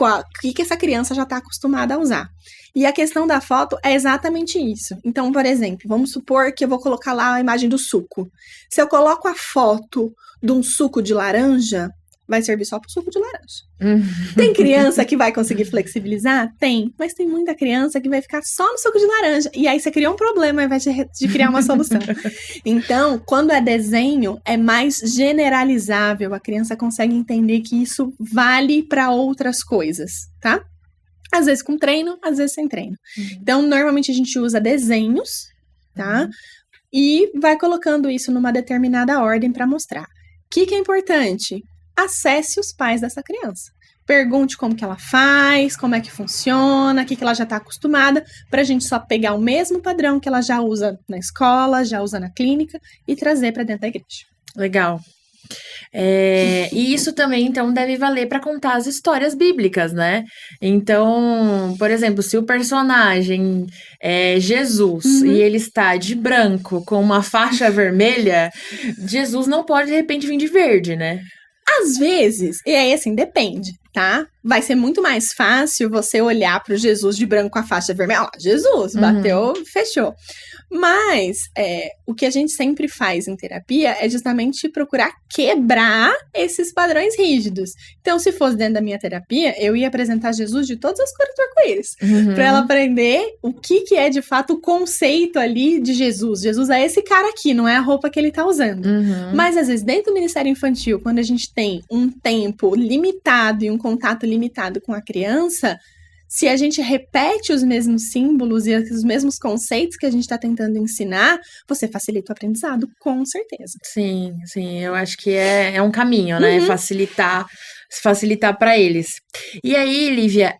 S2: o que essa criança já está acostumada a usar. E a questão da foto é exatamente isso. Então, por exemplo, vamos supor que eu vou colocar lá a imagem do suco. Se eu coloco a foto de um suco de laranja, vai servir só para o suco de laranja. Tem criança que vai conseguir flexibilizar? Tem. Mas tem muita criança que vai ficar só no suco de laranja. E aí você cria um problema ao invés de criar uma solução. Então, quando é desenho, é mais generalizável. A criança consegue entender que isso vale para outras coisas, tá? Às vezes com treino, às vezes sem treino. Então, normalmente a gente usa desenhos, tá? E vai colocando isso numa determinada ordem para mostrar. O que é importante? Acesse os pais dessa criança. Pergunte como que ela faz, como é que funciona, o que ela já está acostumada, para a gente só pegar o mesmo padrão que ela já usa na escola, já usa na clínica e trazer para dentro da igreja.
S1: Legal. E isso também, então, deve valer para contar as histórias bíblicas, né? Então, por exemplo, se o personagem é Jesus e ele está de branco com uma faixa vermelha, Jesus não pode, de repente, vir de verde, né?
S2: Às vezes, e aí assim, depende, tá? Vai ser muito mais fácil você olhar para o Jesus de branco com a faixa vermelha. Ó, Jesus, bateu, fechou. Mas o que a gente sempre faz em terapia é justamente procurar quebrar esses padrões rígidos. Então, se fosse dentro da minha terapia, eu ia apresentar Jesus de todas as cores do arco-íris. Para ela aprender o que é de fato o conceito ali de Jesus. Jesus é esse cara aqui, não é a roupa que ele tá usando. Mas, às vezes, dentro do Ministério Infantil, quando a gente tem um tempo limitado e um contato limitado com a criança, se a gente repete os mesmos símbolos e os mesmos conceitos que a gente está tentando ensinar, você facilita o aprendizado, com certeza.
S1: Sim, eu acho que é um caminho, né? Facilitar para eles. E aí, Lívia,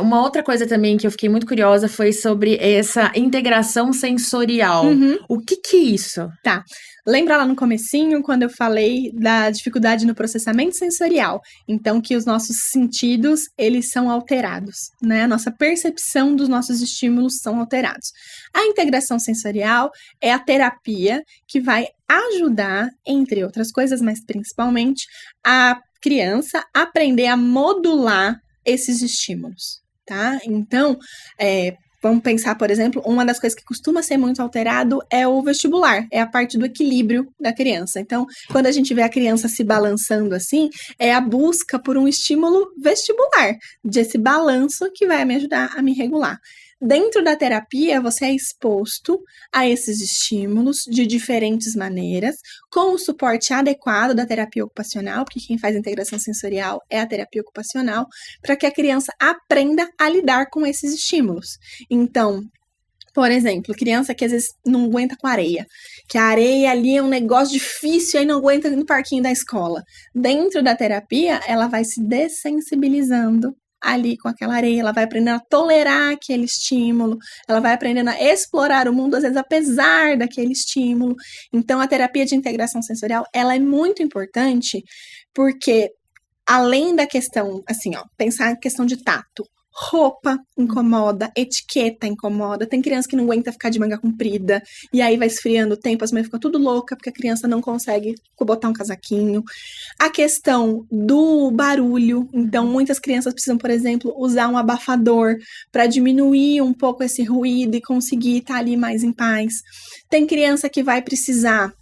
S1: uma outra coisa também que eu fiquei muito curiosa foi sobre essa integração sensorial. O que é isso?
S2: Tá. Lembra lá no comecinho, quando eu falei da dificuldade no processamento sensorial? Então, que os nossos sentidos, eles são alterados, né? A nossa percepção dos nossos estímulos são alterados. A integração sensorial é a terapia que vai ajudar, entre outras coisas, mas principalmente, a criança aprender a modular esses estímulos, tá? Então, vamos pensar, por exemplo, uma das coisas que costuma ser muito alterado é o vestibular, é a parte do equilíbrio da criança. Então, quando a gente vê a criança se balançando assim, é a busca por um estímulo vestibular, desse balanço que vai me ajudar a me regular. Dentro da terapia, você é exposto a esses estímulos de diferentes maneiras, com o suporte adequado da terapia ocupacional, porque quem faz integração sensorial é a terapia ocupacional, para que a criança aprenda a lidar com esses estímulos. Então, por exemplo, criança que às vezes não aguenta com areia, que a areia ali é um negócio difícil e aí não aguenta no parquinho da escola. Dentro da terapia, ela vai se dessensibilizando ali com aquela areia, ela vai aprendendo a tolerar aquele estímulo, ela vai aprendendo a explorar o mundo, às vezes, apesar daquele estímulo. Então, a terapia de integração sensorial, ela é muito importante, porque além da questão, assim, ó, pensar em questão de tato, roupa incomoda, etiqueta incomoda. Tem criança que não aguenta ficar de manga comprida, e aí vai esfriando o tempo, as mães ficam tudo louca, porque a criança não consegue botar um casaquinho. A questão do barulho, então muitas crianças precisam, por exemplo, usar um abafador para diminuir um pouco esse ruído e conseguir estar ali mais em paz. Tem criança que vai precisar,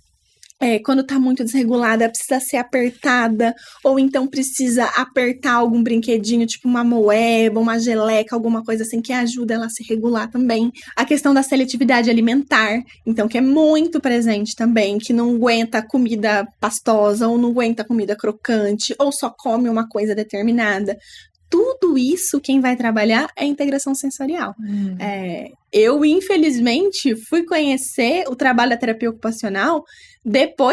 S2: quando tá muito desregulada, precisa ser apertada, ou então precisa apertar algum brinquedinho, tipo uma moeba, uma geleca, alguma coisa assim, que ajuda ela a se regular também. A questão da seletividade alimentar, então, que é muito presente também, que não aguenta comida pastosa, ou não aguenta comida crocante, ou só come uma coisa determinada. Tudo isso, quem vai trabalhar é a integração sensorial. Eu, infelizmente, fui conhecer o trabalho da terapia ocupacional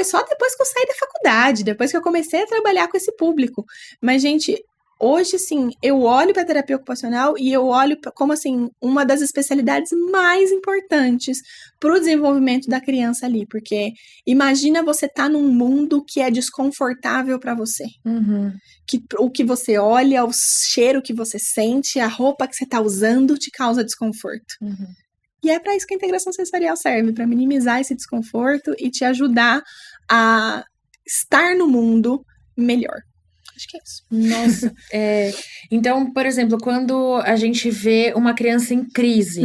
S2: só depois que eu saí da faculdade, depois que eu comecei a trabalhar com esse público. Mas, gente, hoje, sim, eu olho para a terapia ocupacional e eu olho como, assim, uma das especialidades mais importantes para o desenvolvimento da criança ali. Porque imagina você estar num mundo que é desconfortável para você. Que o que você olha, o cheiro que você sente, a roupa que você está usando te causa desconforto. E é para isso que a integração sensorial serve, para minimizar esse desconforto e te ajudar a estar no mundo melhor. Acho que é isso.
S1: Nossa, então, por exemplo, quando a gente vê uma criança em crise,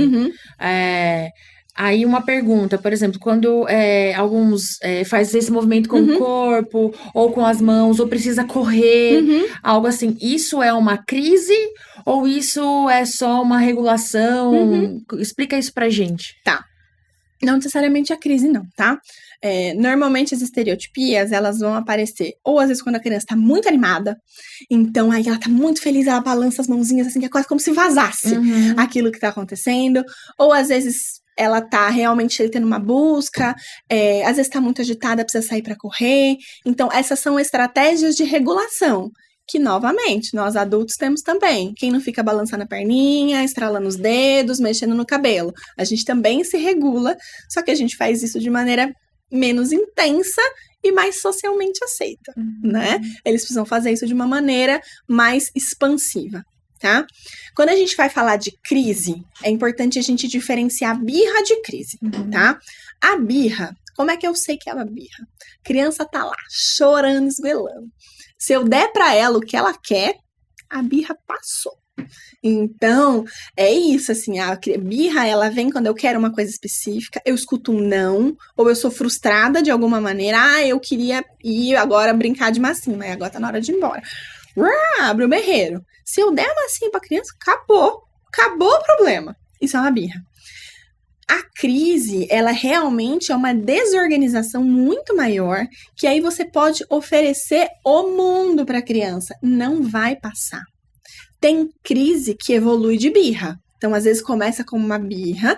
S1: aí uma pergunta, por exemplo, quando alguns faz esse movimento com o corpo, ou com as mãos, ou precisa correr, algo assim, isso é uma crise ou isso é só uma regulação? Explica isso pra gente.
S2: Tá. Não necessariamente a crise, não, tá? Normalmente as estereotipias, elas vão aparecer, ou às vezes quando a criança tá muito animada, então aí ela tá muito feliz, ela balança as mãozinhas assim, que é quase como se vazasse aquilo que tá acontecendo, ou às vezes ela tá realmente tendo uma busca, às vezes tá muito agitada, precisa sair pra correr. Então essas são estratégias de regulação, que, novamente, nós adultos temos também. Quem não fica balançando a perninha, estralando os dedos, mexendo no cabelo. A gente também se regula, só que a gente faz isso de maneira menos intensa e mais socialmente aceita, né? Eles precisam fazer isso de uma maneira mais expansiva, tá? Quando a gente vai falar de crise, é importante a gente diferenciar birra de crise, tá? A birra, como é que eu sei que é uma birra? A criança tá lá, chorando, esgoelando. Se eu der para ela o que ela quer, a birra passou. Então, é isso, assim, a birra, ela vem quando eu quero uma coisa específica, eu escuto um não, ou eu sou frustrada de alguma maneira, eu queria ir agora brincar de massinha, mas agora tá na hora de ir embora. Abre o berreiro. Se eu der massinha pra criança, acabou o problema. Isso é uma birra. A crise, ela realmente é uma desorganização muito maior, que aí você pode oferecer o mundo para a criança. Não vai passar. Tem crise que evolui de birra. Então, às vezes, começa como uma birra,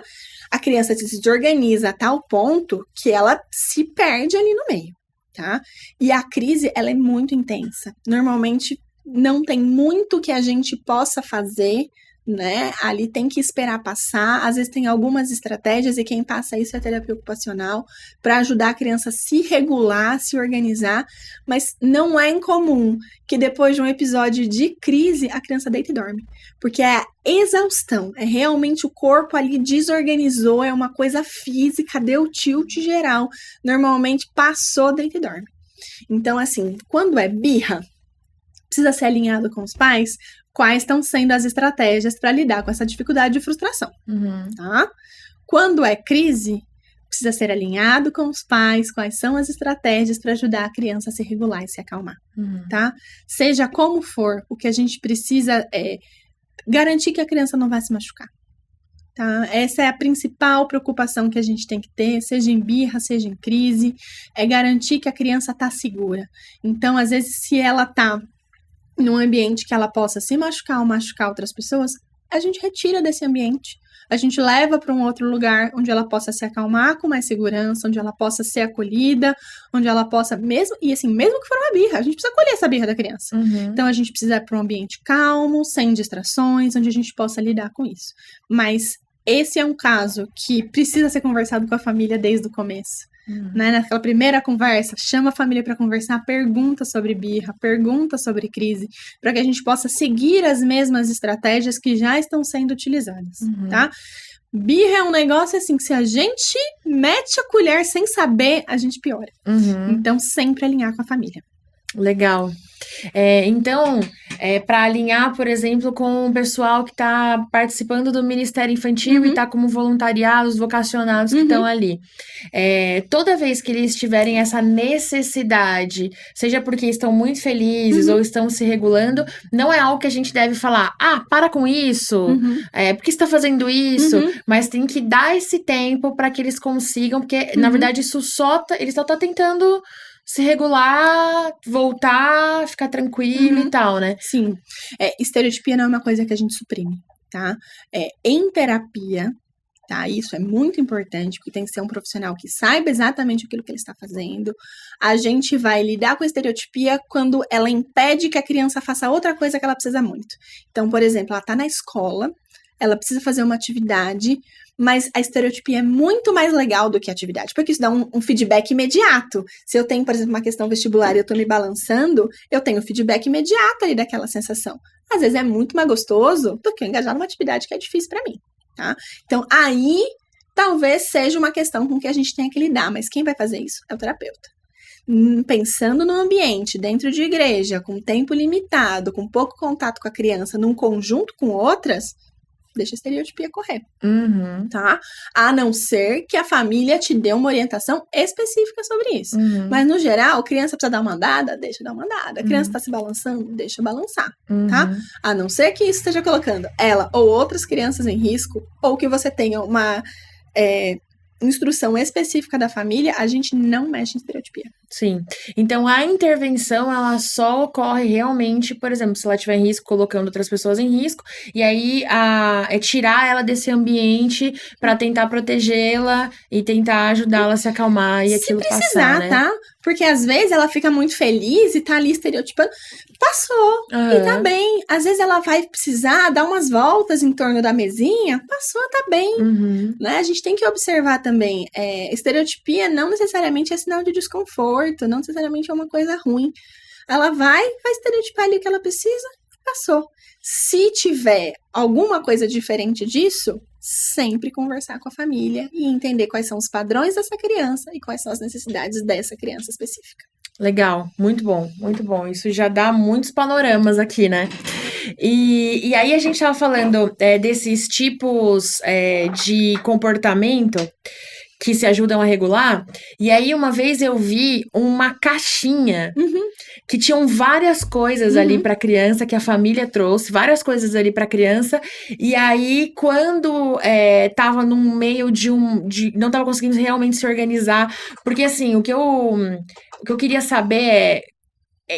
S2: a criança se desorganiza a tal ponto que ela se perde ali no meio, tá? E a crise, ela é muito intensa. Normalmente, não tem muito que a gente possa fazer, né? Ali tem que esperar passar. Às vezes tem algumas estratégias e quem passa isso é a terapia ocupacional para ajudar a criança a se regular, se organizar, mas não é incomum que depois de um episódio de crise a criança deita e dorme, porque é a exaustão, é realmente o corpo ali desorganizou, é uma coisa física, deu tilt geral, normalmente passou, deita e dorme. Então, assim, quando é birra, precisa ser alinhado com os pais quais estão sendo as estratégias para lidar com essa dificuldade de frustração, tá? Quando é crise, precisa ser alinhado com os pais quais são as estratégias para ajudar a criança a se regular e se acalmar, tá? Seja como for, o que a gente precisa é garantir que a criança não vai se machucar. Tá? Essa é a principal preocupação que a gente tem que ter, seja em birra, seja em crise, é garantir que a criança está segura. Então, às vezes, se ela está num ambiente que ela possa se machucar ou machucar outras pessoas, a gente retira desse ambiente. A gente leva para um outro lugar onde ela possa se acalmar com mais segurança, onde ela possa ser acolhida, onde ela possa, mesmo que for uma birra, a gente precisa acolher essa birra da criança. Então, a gente precisa ir para um ambiente calmo, sem distrações, onde a gente possa lidar com isso. Mas esse é um caso que precisa ser conversado com a família desde o começo. Né? Naquela primeira conversa, chama a família para conversar, pergunta sobre birra, pergunta sobre crise, para que a gente possa seguir as mesmas estratégias que já estão sendo utilizadas, tá? Birra é um negócio assim que se a gente mete a colher sem saber, a gente piora. Então, sempre alinhar com a família.
S1: Legal. Então, para alinhar, por exemplo, com o pessoal que está participando do Ministério Infantil e está como voluntariados, vocacionados que estão ali. Toda vez que eles tiverem essa necessidade, seja porque estão muito felizes ou estão se regulando, não é algo que a gente deve falar, para com isso, por que você está fazendo isso? Mas tem que dar esse tempo para que eles consigam, porque, na verdade, isso ele só tá tentando se regular, voltar, ficar tranquilo e tal, né?
S2: Sim. Estereotipia não é uma coisa que a gente suprime, tá? Em terapia, tá? Isso é muito importante, porque tem que ser um profissional que saiba exatamente aquilo que ele está fazendo. A gente vai lidar com a estereotipia quando ela impede que a criança faça outra coisa que ela precisa muito. Então, por exemplo, ela tá na escola, ela precisa fazer uma atividade, mas a estereotipia é muito mais legal do que a atividade, porque isso dá um feedback imediato. Se eu tenho, por exemplo, uma questão vestibular e eu tô me balançando, eu tenho feedback imediato ali daquela sensação. Às vezes é muito mais gostoso do que eu engajar numa atividade que é difícil para mim, tá? Então, aí, talvez seja uma questão com que a gente tenha que lidar, mas quem vai fazer isso é o terapeuta. Pensando no ambiente, dentro de igreja, com tempo limitado, com pouco contato com a criança, num conjunto com outras, deixa a estereotipia correr, tá? A não ser que a família te dê uma orientação específica sobre isso. Mas, no geral, a criança precisa dar uma andada, deixa dar uma andada. A criança está se balançando, deixa balançar, tá? A não ser que isso esteja colocando ela ou outras crianças em risco, ou que você tenha uma instrução específica da família, a gente não mexe em estereotipia.
S1: Sim. Então, a intervenção, ela só ocorre realmente, por exemplo, se ela estiver em risco, colocando outras pessoas em risco, e aí é tirar ela desse ambiente para tentar protegê-la e tentar ajudá-la a se acalmar e aquilo passar, né? Se precisar,
S2: tá? Porque às vezes ela fica muito feliz e tá ali estereotipando. Passou, e tá bem. Às vezes ela vai precisar dar umas voltas em torno da mesinha, passou, tá bem. Né? A gente tem que observar também, estereotipia não necessariamente é sinal de desconforto, não necessariamente é uma coisa ruim. Ela vai estereotipar ali o que ela precisa, passou. Se tiver alguma coisa diferente disso, sempre conversar com a família e entender quais são os padrões dessa criança e quais são as necessidades dessa criança específica.
S1: Legal, muito bom, muito bom. Isso já dá muitos panoramas aqui, né? E aí a gente tava falando desses tipos de comportamento que se ajudam a regular. E aí, uma vez eu vi uma caixinha que tinham várias coisas ali para criança, que a família trouxe, várias coisas ali para criança. E aí, quando tava no meio não tava conseguindo realmente se organizar, porque assim, o que eu queria saber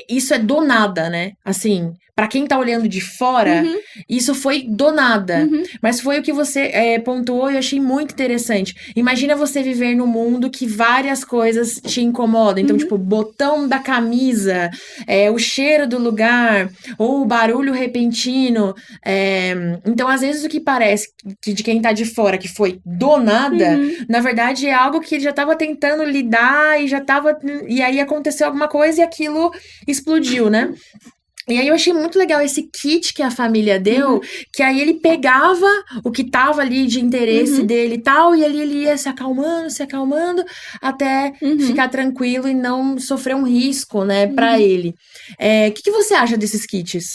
S1: isso é do nada, né? Assim, pra quem tá olhando de fora, isso foi do nada. Mas foi o que você pontuou e eu achei muito interessante. Imagina você viver num mundo que várias coisas te incomodam. Então, tipo, o botão da camisa, o cheiro do lugar, ou o barulho repentino. Então, às vezes, o que parece de quem tá de fora, que foi do nada, na verdade, é algo que ele já tava tentando lidar e aí aconteceu alguma coisa e aquilo explodiu, né? E aí eu achei muito legal esse kit que a família deu, que aí ele pegava o que tava ali de interesse dele e tal, e ali ele ia se acalmando, até ficar tranquilo e não sofrer um risco, né, pra ele. O que você acha desses kits?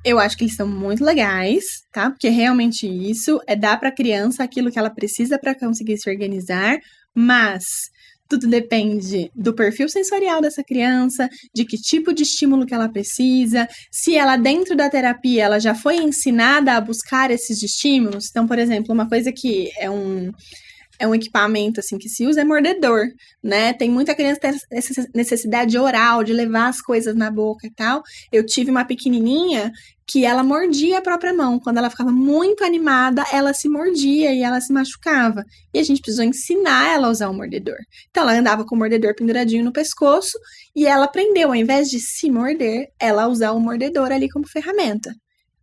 S2: Eu acho que eles são muito legais, tá? Porque realmente isso é dar pra criança aquilo que ela precisa pra conseguir se organizar, mas tudo depende do perfil sensorial dessa criança, de que tipo de estímulo que ela precisa, se ela dentro da terapia ela já foi ensinada a buscar esses estímulos. Então, por exemplo, uma coisa que é um equipamento assim que se usa é mordedor, né? Tem muita criança que tem essa necessidade oral de levar as coisas na boca e tal. Eu tive uma pequenininha que ela mordia a própria mão. Quando ela ficava muito animada, ela se mordia e ela se machucava. E a gente precisou ensinar ela a usar o mordedor. Então ela andava com o mordedor penduradinho no pescoço e ela aprendeu, ao invés de se morder, ela usar o mordedor ali como ferramenta.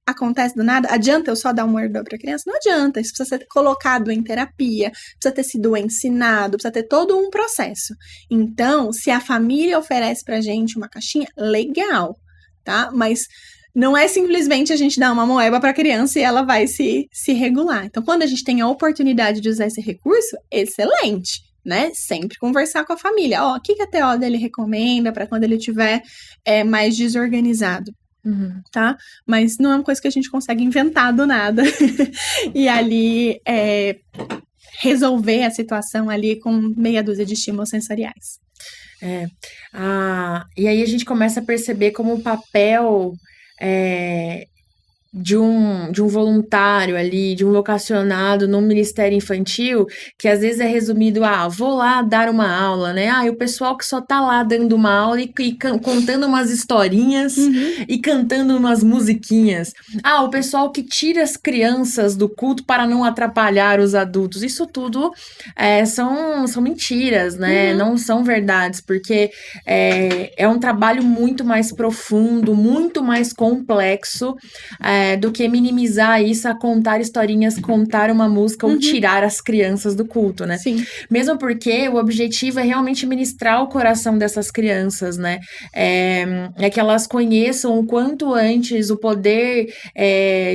S2: Acontece do nada? Adianta eu só dar um mordedor para a criança? Não adianta, isso precisa ser colocado em terapia, precisa ter sido ensinado, precisa ter todo um processo. Então, se a família oferece pra gente uma caixinha, legal, tá? Mas não é simplesmente a gente dar uma moeba para a criança e ela vai se regular. Então, quando a gente tem a oportunidade de usar esse recurso, excelente, né? Sempre conversar com a família. Ó, o que a TO dele recomenda para quando ele estiver mais desorganizado. Tá? Mas não é uma coisa que a gente consegue inventar do nada e ali resolver a situação ali com meia dúzia de estímulos sensoriais.
S1: E aí a gente começa a perceber como o papel de um voluntário ali, de um vocacionado no Ministério Infantil, que às vezes é resumido vou lá dar uma aula, né? E o pessoal que só tá lá dando uma aula e contando umas historinhas e cantando umas musiquinhas. O pessoal que tira as crianças do culto para não atrapalhar os adultos. Isso tudo são mentiras, né? Não são verdades, porque é um trabalho muito mais profundo, muito mais complexo, do que minimizar isso a contar historinhas, contar uma música ou tirar as crianças do culto, né?
S2: Sim.
S1: Mesmo porque o objetivo é realmente ministrar o coração dessas crianças, né? É que elas conheçam o quanto antes o poder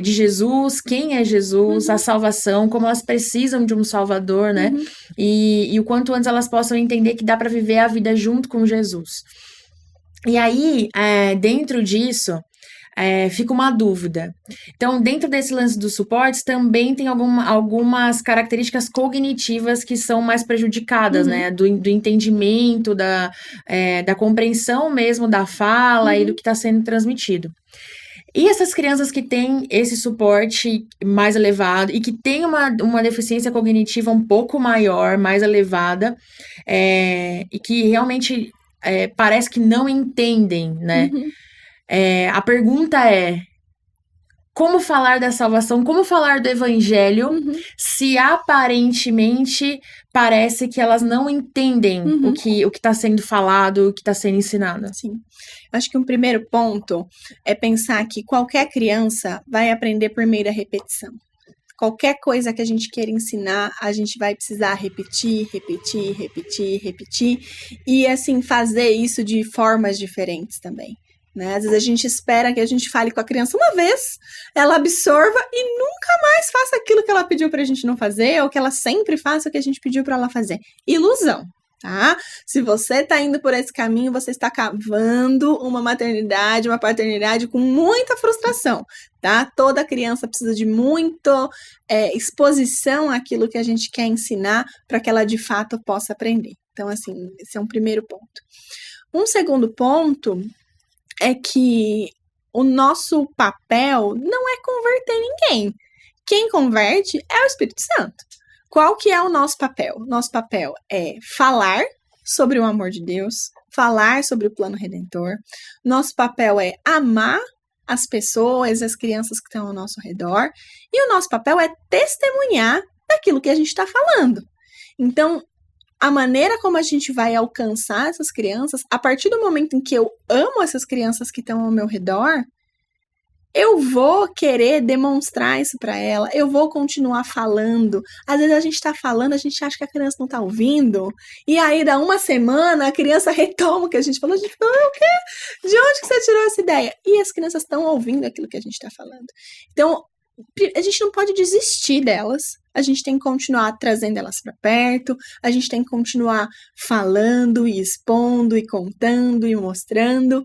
S1: de Jesus, quem é Jesus, a salvação, como elas precisam de um salvador, né? E o quanto antes elas possam entender que dá para viver a vida junto com Jesus. E aí, dentro disso, fica uma dúvida. Então, dentro desse lance dos suportes, também tem algumas características cognitivas que são mais prejudicadas, né? Do entendimento, da compreensão mesmo da fala e do que está sendo transmitido. E essas crianças que têm esse suporte mais elevado e que têm uma deficiência cognitiva um pouco maior, mais elevada, e que realmente parece que não entendem, né? A pergunta é: como falar da salvação, como falar do evangelho, se aparentemente parece que elas não entendem o que está sendo falado, o que está sendo ensinado?
S2: Sim. Acho que um primeiro ponto é pensar que qualquer criança vai aprender por meio da repetição. Qualquer coisa que a gente queira ensinar, a gente vai precisar repetir, e assim, fazer isso de formas diferentes também. Né? Às vezes a gente espera que a gente fale com a criança uma vez, ela absorva e nunca mais faça aquilo que ela pediu pra gente não fazer, ou que ela sempre faça o que a gente pediu pra ela fazer. Ilusão, tá? Se você tá indo por esse caminho, você está cavando uma maternidade, uma paternidade com muita frustração, tá? Toda criança precisa de muito exposição àquilo que a gente quer ensinar para que ela de fato possa aprender. Então, assim, esse é um primeiro ponto. Um segundo ponto é que o nosso papel não é converter ninguém. Quem converte é o Espírito Santo. Qual que é o nosso papel? Nosso papel é falar sobre o amor de Deus, falar sobre o plano redentor. Nosso papel é amar as pessoas, as crianças que estão ao nosso redor. E o nosso papel é testemunhar daquilo que a gente está falando. Então, a maneira como a gente vai alcançar essas crianças, a partir do momento em que eu amo essas crianças que estão ao meu redor, eu vou querer demonstrar isso para ela, eu vou continuar falando. Às vezes a gente tá falando, a gente acha que a criança não tá ouvindo, e aí dá uma semana a criança retoma o que a gente falou, a gente fala, o quê? De onde que você tirou essa ideia? E as crianças estão ouvindo aquilo que a gente tá falando. Então, a gente não pode desistir delas, a gente tem que continuar trazendo elas para perto, a gente tem que continuar falando e expondo e contando e mostrando.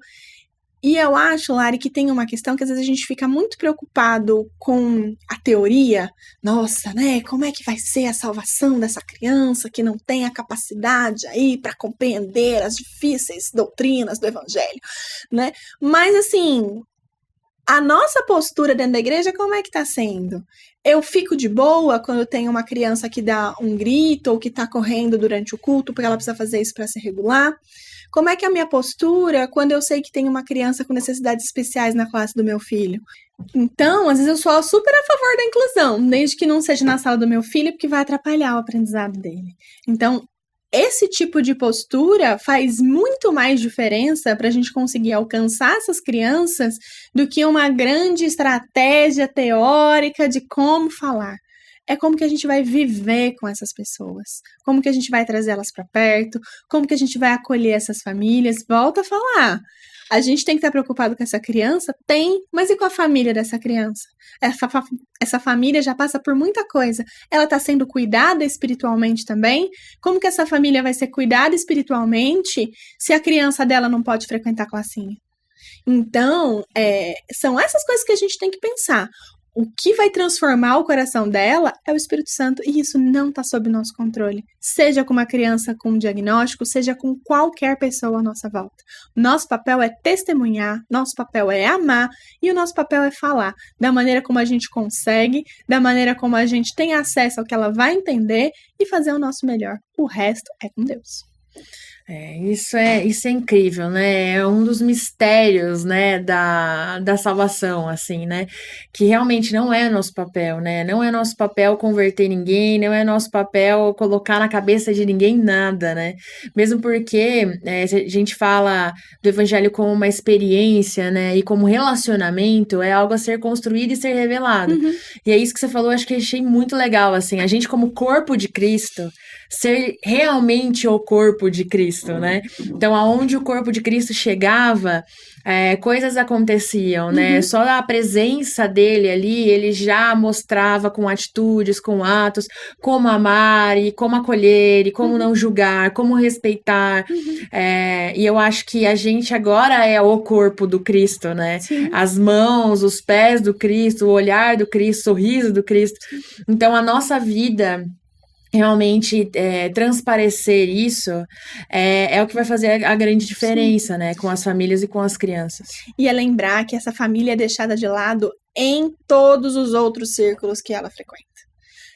S2: E eu acho, Lari, que tem uma questão que às vezes a gente fica muito preocupado com a teoria. Nossa, né? Como é que vai ser a salvação dessa criança que não tem a capacidade aí para compreender as difíceis doutrinas do evangelho, né? Mas assim, a nossa postura dentro da igreja, como é que tá sendo? Eu fico de boa quando eu tenho uma criança que dá um grito ou que tá correndo durante o culto porque ela precisa fazer isso para se regular? Como é que é a minha postura quando eu sei que tem uma criança com necessidades especiais na classe do meu filho? Então, às vezes eu sou super a favor da inclusão, desde que não seja na sala do meu filho, porque vai atrapalhar o aprendizado dele. Então, esse tipo de postura faz muito mais diferença para a gente conseguir alcançar essas crianças do que uma grande estratégia teórica de como falar. É como que a gente vai viver com essas pessoas, como que a gente vai trazer elas para perto, como que a gente vai acolher essas famílias. Volto a falar, a gente tem que estar preocupado com essa criança? Tem, mas e com a família dessa criança? Essa família já passa por muita coisa. Ela está sendo cuidada espiritualmente também? Como que essa família vai ser cuidada espiritualmente se a criança dela não pode frequentar a classinha? Então, são essas coisas que a gente tem que pensar. O que vai transformar o coração dela é o Espírito Santo, e isso não está sob nosso controle. Seja com uma criança com um diagnóstico, seja com qualquer pessoa à nossa volta. Nosso papel é testemunhar, nosso papel é amar, e o nosso papel é falar da maneira como a gente consegue, da maneira como a gente tem acesso ao que ela vai entender e fazer o nosso melhor. O resto é com Deus.
S1: Isso é incrível, né? É um dos mistérios, né, da salvação, assim, né? Que realmente não é nosso papel, né? Não é nosso papel converter ninguém, não é nosso papel colocar na cabeça de ninguém nada, né? Mesmo porque a gente fala do evangelho como uma experiência, né? E como relacionamento, é algo a ser construído e ser revelado.
S2: Uhum.
S1: E é isso que você falou, acho que achei muito legal, assim. A gente como corpo de Cristo, ser realmente o corpo de Cristo, né? Então, aonde o corpo de Cristo chegava, coisas aconteciam, né?
S2: Uhum.
S1: Só a presença dele ali, ele já mostrava com atitudes, com atos, como amar e como acolher e como não julgar, como respeitar. E eu acho que a gente agora é o corpo do Cristo, né?
S2: Sim.
S1: As mãos, os pés do Cristo, o olhar do Cristo, o sorriso do Cristo. Então, a nossa vida realmente transparecer isso é o que vai fazer a grande diferença, né, com as famílias e com as crianças.
S2: E é lembrar que essa família é deixada de lado em todos os outros círculos que ela frequenta.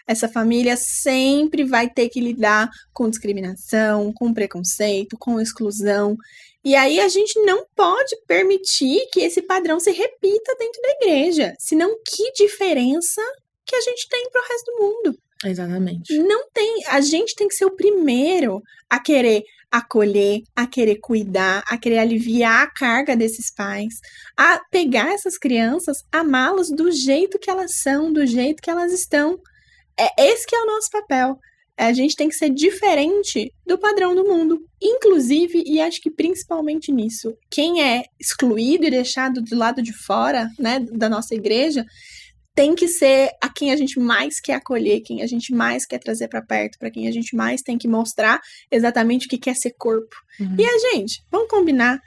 S2: Essa família sempre vai ter que lidar com discriminação, com preconceito, com exclusão. E aí a gente não pode permitir que esse padrão se repita dentro da igreja. Senão, que diferença que a gente tem para o resto do mundo?
S1: Exatamente.
S2: Não tem. A gente tem que ser o primeiro a querer acolher, a querer cuidar, a querer aliviar a carga desses pais, a pegar essas crianças, amá-las do jeito que elas são, do jeito que elas estão. Esse que é o nosso papel. A gente tem que ser diferente do padrão do mundo. Inclusive, e acho que principalmente nisso, quem é excluído e deixado do lado de fora, né, da nossa igreja, tem que ser a quem a gente mais quer acolher, quem a gente mais quer trazer para perto, para quem a gente mais tem que mostrar exatamente o que quer ser corpo. E a gente, vamos combinar,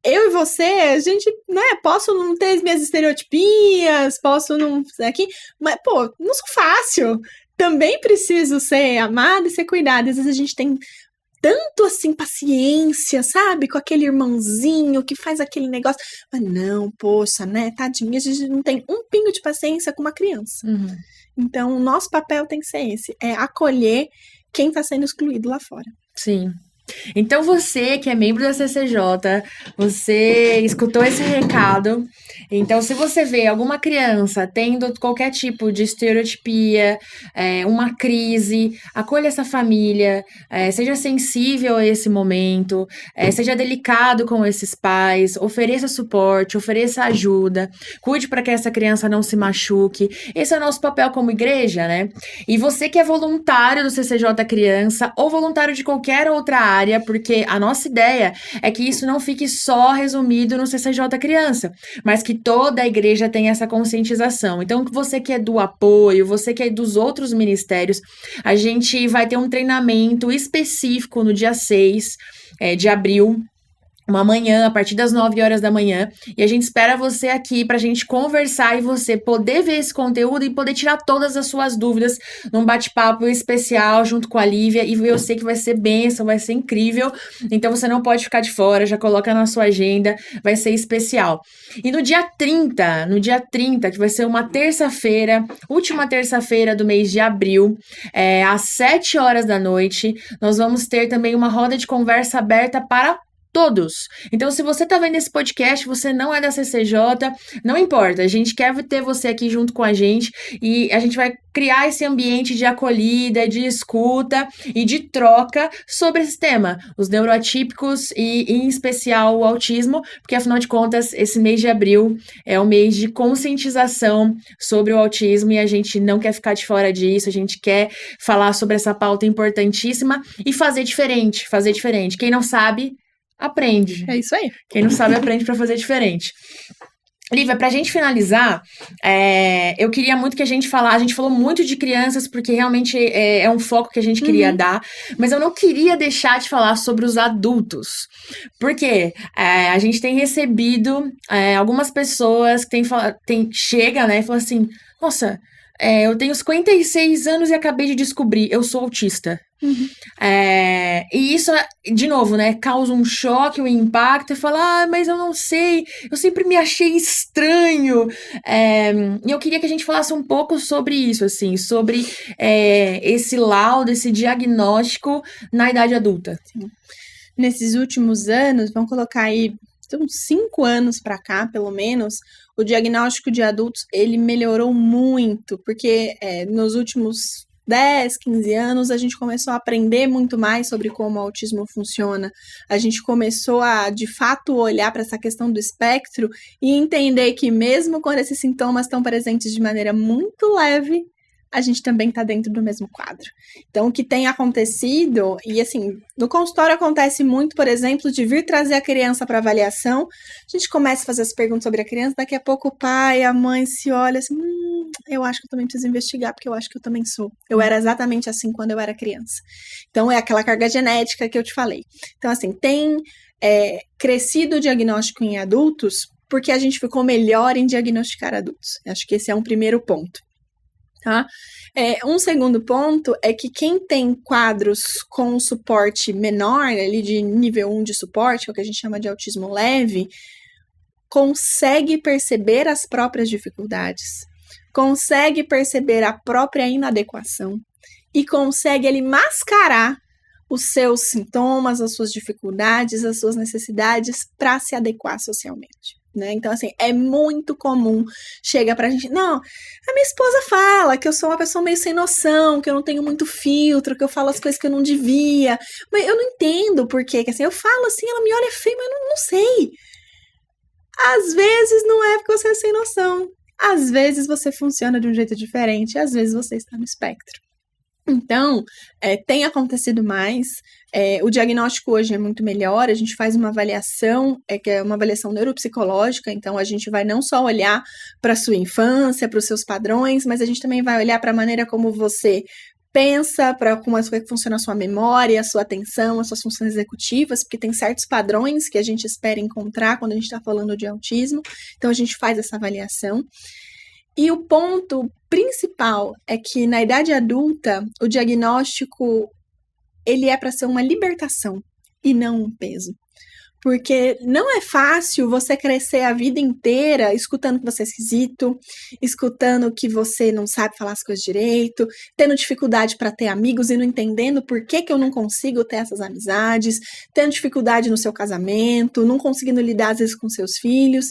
S2: eu e você, a gente, né, posso não ter as minhas estereotipias, posso não aqui, mas, pô, não sou fácil. Também preciso ser amada e ser cuidada. Às vezes a gente tem tanto assim paciência, sabe? Com aquele irmãozinho que faz aquele negócio. Mas não, poxa, né? Tadinha, a gente não tem um pingo de paciência com uma criança. Então, o nosso papel tem que ser esse. É acolher quem está sendo excluído lá fora.
S1: Sim. Então você que é membro da CCJ, você escutou esse recado. Então, se você vê alguma criança tendo qualquer tipo de estereotipia, uma crise, acolha essa família, seja sensível a esse momento, seja delicado com esses pais, ofereça suporte, ofereça ajuda, cuide para que essa criança não se machuque. Esse é o nosso papel como igreja, né? E você que é voluntário do CCJ Criança ou voluntário de qualquer outra área, porque a nossa ideia é que isso não fique só resumido no CCJ Criança, mas que toda a igreja tenha essa conscientização. Então, você que é do apoio, você que é dos outros ministérios, a gente vai ter um treinamento específico no dia 6 de abril, manhã, a partir das 9 horas da manhã, e a gente espera você aqui pra gente conversar e você poder ver esse conteúdo e poder tirar todas as suas dúvidas num bate-papo especial junto com a Lívia, e eu sei que vai ser bênção, vai ser incrível, então você não pode ficar de fora, já coloca na sua agenda, vai ser especial. E no dia 30, que vai ser uma terça-feira, última terça-feira do mês de abril, às 7 horas da noite, nós vamos ter também uma roda de conversa aberta para todos. Então, se você tá vendo esse podcast, você não é da CCJ, não importa, a gente quer ter você aqui junto com a gente e a gente vai criar esse ambiente de acolhida, de escuta e de troca sobre esse tema, os neuroatípicos e, em especial, o autismo, porque, afinal de contas, esse mês de abril é um mês de conscientização sobre o autismo e a gente não quer ficar de fora disso, a gente quer falar sobre essa pauta importantíssima e fazer diferente, fazer diferente. Quem não sabe, aprende.
S2: É isso aí.
S1: Quem não sabe, aprende pra fazer diferente. Lívia, pra gente finalizar, eu queria muito que a gente falasse, a gente falou muito de crianças, porque realmente é um foco que a gente queria dar, mas eu não queria deixar de falar sobre os adultos, porque a gente tem recebido algumas pessoas que chega, né, e fala assim, nossa, eu tenho 56 anos e acabei de descobrir, eu sou autista. E isso, de novo, né, causa um choque, um impacto, e fala, mas eu não sei, eu sempre me achei estranho. E eu queria que a gente falasse um pouco sobre isso, assim, sobre esse laudo, esse diagnóstico na idade adulta.
S2: Sim. Nesses últimos anos, vamos colocar aí uns 5 anos para cá, pelo menos, o diagnóstico de adultos, ele melhorou muito, porque nos últimos 10, 15 anos, a gente começou a aprender muito mais sobre como o autismo funciona. A gente começou a, de fato, olhar para essa questão do espectro e entender que mesmo quando esses sintomas estão presentes de maneira muito leve, a gente também está dentro do mesmo quadro. Então, o que tem acontecido, e assim, no consultório acontece muito, por exemplo, de vir trazer a criança para avaliação, a gente começa a fazer as perguntas sobre a criança, daqui a pouco o pai, a mãe se olha assim, eu acho que eu também preciso investigar, porque eu acho que eu também sou. Eu era exatamente assim quando eu era criança. Então, é aquela carga genética que eu te falei. Então, assim, tem crescido o diagnóstico em adultos, porque a gente ficou melhor em diagnosticar adultos. Acho que esse é um primeiro ponto. Tá? Um segundo ponto é que quem tem quadros com suporte menor, ali de nível 1 de suporte, que é o que a gente chama de autismo leve, consegue perceber as próprias dificuldades, consegue perceber a própria inadequação e consegue ele mascarar os seus sintomas, as suas dificuldades, as suas necessidades para se adequar socialmente. Né? Então, assim, é muito comum, chega pra gente, não, a minha esposa fala que eu sou uma pessoa meio sem noção, que eu não tenho muito filtro, que eu falo as coisas que eu não devia, mas eu não entendo por quê, que assim, eu falo assim, ela me olha feio, mas eu não sei. Às vezes não é porque você é sem noção, às vezes você funciona de um jeito diferente, às vezes você está no espectro. Então, tem acontecido mais, o diagnóstico hoje é muito melhor, a gente faz uma avaliação, que é uma avaliação neuropsicológica, então a gente vai não só olhar para a sua infância, para os seus padrões, mas a gente também vai olhar para a maneira como você pensa, para como é que funciona a sua memória, a sua atenção, as suas funções executivas, porque tem certos padrões que a gente espera encontrar quando a gente está falando de autismo, então a gente faz essa avaliação. E o ponto principal é que na idade adulta, o diagnóstico, ele é para ser uma libertação e não um peso. Porque não é fácil você crescer a vida inteira escutando que você é esquisito, escutando que você não sabe falar as coisas direito, tendo dificuldade para ter amigos e não entendendo por que eu não consigo ter essas amizades, tendo dificuldade no seu casamento, não conseguindo lidar às vezes com seus filhos.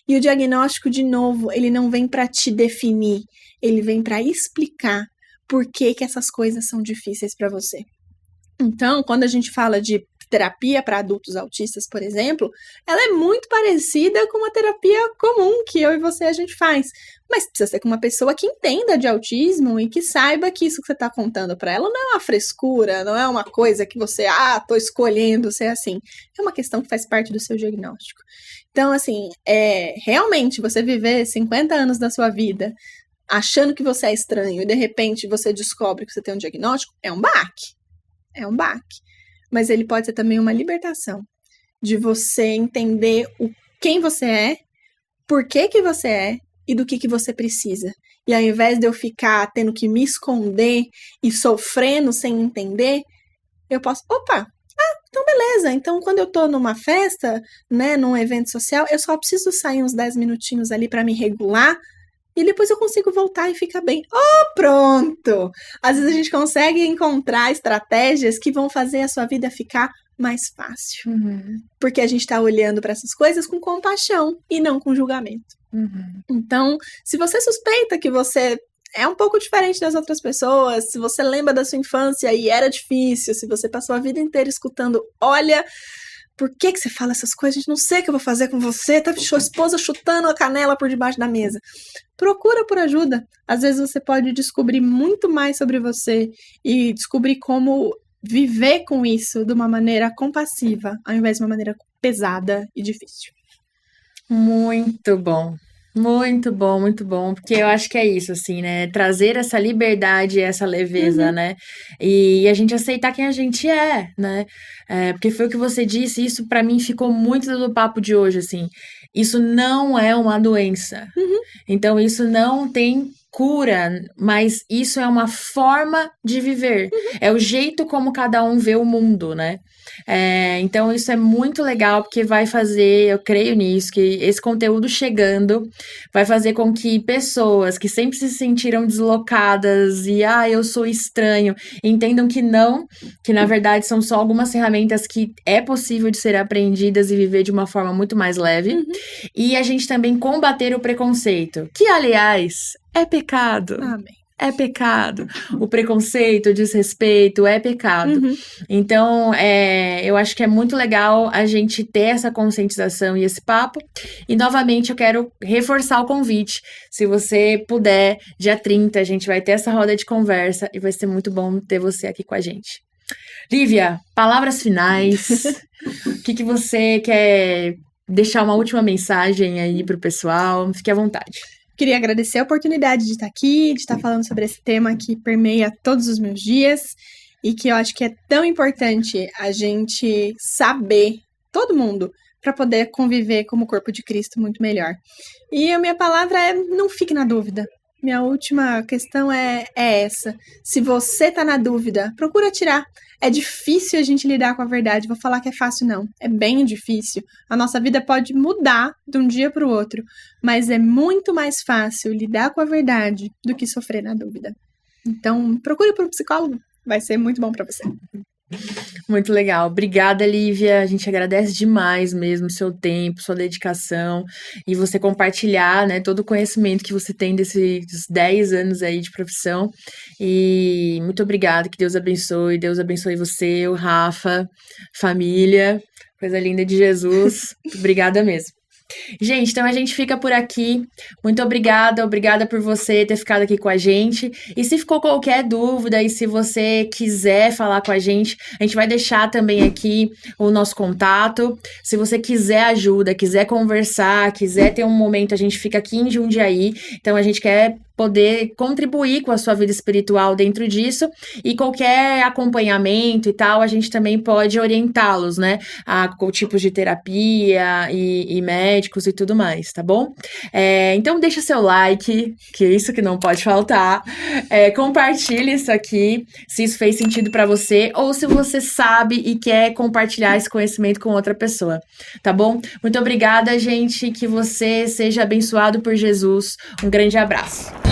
S2: E o diagnóstico, de novo, ele não vem para te definir, ele vem para explicar por que essas coisas são difíceis para você. Então, quando a gente fala de terapia para adultos autistas, por exemplo, ela é muito parecida com uma terapia comum que eu e você a gente faz. Mas precisa ser com uma pessoa que entenda de autismo e que saiba que isso que você está contando para ela não é uma frescura, não é uma coisa que você, tô escolhendo ser assim. É uma questão que faz parte do seu diagnóstico. Então, assim, realmente você viver 50 anos da sua vida achando que você é estranho e de repente você descobre que você tem um diagnóstico, é um baque. É um baque. Mas ele pode ser também uma libertação de você entender quem você é, por que que você é e do que você precisa. E ao invés de eu ficar tendo que me esconder e sofrendo sem entender, eu posso, então beleza, então quando eu tô numa festa, né, num evento social, eu só preciso sair uns 10 minutinhos ali para me regular e depois eu consigo voltar e ficar bem. Pronto! Às vezes a gente consegue encontrar estratégias que vão fazer a sua vida ficar mais fácil. Porque a gente tá olhando para essas coisas com compaixão e não com julgamento. Então, se você suspeita que você é um pouco diferente das outras pessoas, se você lembra da sua infância e era difícil, se você passou a vida inteira escutando, olha, por que você fala essas coisas? Não sei o que eu vou fazer com você, tá sua esposa chutando a canela por debaixo da mesa. Procura por ajuda. Às vezes você pode descobrir muito mais sobre você e descobrir como viver com isso de uma maneira compassiva, ao invés de uma maneira pesada e difícil.
S1: Muito bom. Muito bom, muito bom, porque eu acho que é isso, assim, né, trazer essa liberdade, essa leveza, né, e a gente aceitar quem a gente é, né, porque foi o que você disse, isso pra mim ficou muito do papo de hoje, assim, isso não é uma doença, então isso não tem cura, mas isso é uma forma de viver, é o jeito como cada um vê o mundo, né, então isso é muito legal, porque vai fazer, eu creio nisso, que esse conteúdo chegando vai fazer com que pessoas que sempre se sentiram deslocadas e, eu sou estranho, entendam que não, que na verdade são só algumas ferramentas que é possível de ser aprendidas e viver de uma forma muito mais leve. E a gente também combater o preconceito, que aliás é pecado.
S2: Amém.
S1: É pecado. O preconceito, o desrespeito é pecado. Então, eu acho que é muito legal a gente ter essa conscientização e esse papo. E, novamente, eu quero reforçar o convite. Se você puder, dia 30, a gente vai ter essa roda de conversa e vai ser muito bom ter você aqui com a gente. Lívia, palavras finais. O que você quer deixar uma última mensagem aí pro pessoal? Fique à vontade.
S2: Queria agradecer a oportunidade de estar aqui, de estar falando sobre esse tema que permeia todos os meus dias e que eu acho que é tão importante a gente saber, todo mundo, para poder conviver como corpo de Cristo muito melhor. E a minha palavra é: não fique na dúvida. Minha última questão é essa. Se você tá na dúvida, procura tirar. É difícil a gente lidar com a verdade. Vou falar que é fácil, não. É bem difícil. A nossa vida pode mudar de um dia para o outro. Mas é muito mais fácil lidar com a verdade do que sofrer na dúvida. Então, procure por um psicólogo. Vai ser muito bom para você.
S1: Muito legal. Obrigada, Lívia. A gente agradece demais mesmo seu tempo, sua dedicação e você compartilhar, né, todo o conhecimento que você tem desses 10 anos aí de profissão. E muito obrigada, que Deus abençoe. Deus abençoe você, o Rafa, família, coisa linda de Jesus. Obrigada mesmo. Gente, então a gente fica por aqui. Muito obrigada por você ter ficado aqui com a gente. E se ficou qualquer dúvida e se você quiser falar com a gente vai deixar também aqui o nosso contato. Se você quiser ajuda, quiser conversar, quiser ter um momento, a gente fica aqui em Jundiaí. Então a gente quer poder contribuir com a sua vida espiritual dentro disso, e qualquer acompanhamento e tal, a gente também pode orientá-los, né, com tipos de terapia e médicos e tudo mais, tá bom? Então deixa seu like, que é isso que não pode faltar, compartilhe isso aqui, se isso fez sentido pra você, ou se você sabe e quer compartilhar esse conhecimento com outra pessoa, tá bom? Muito obrigada, gente, que você seja abençoado por Jesus, um grande abraço.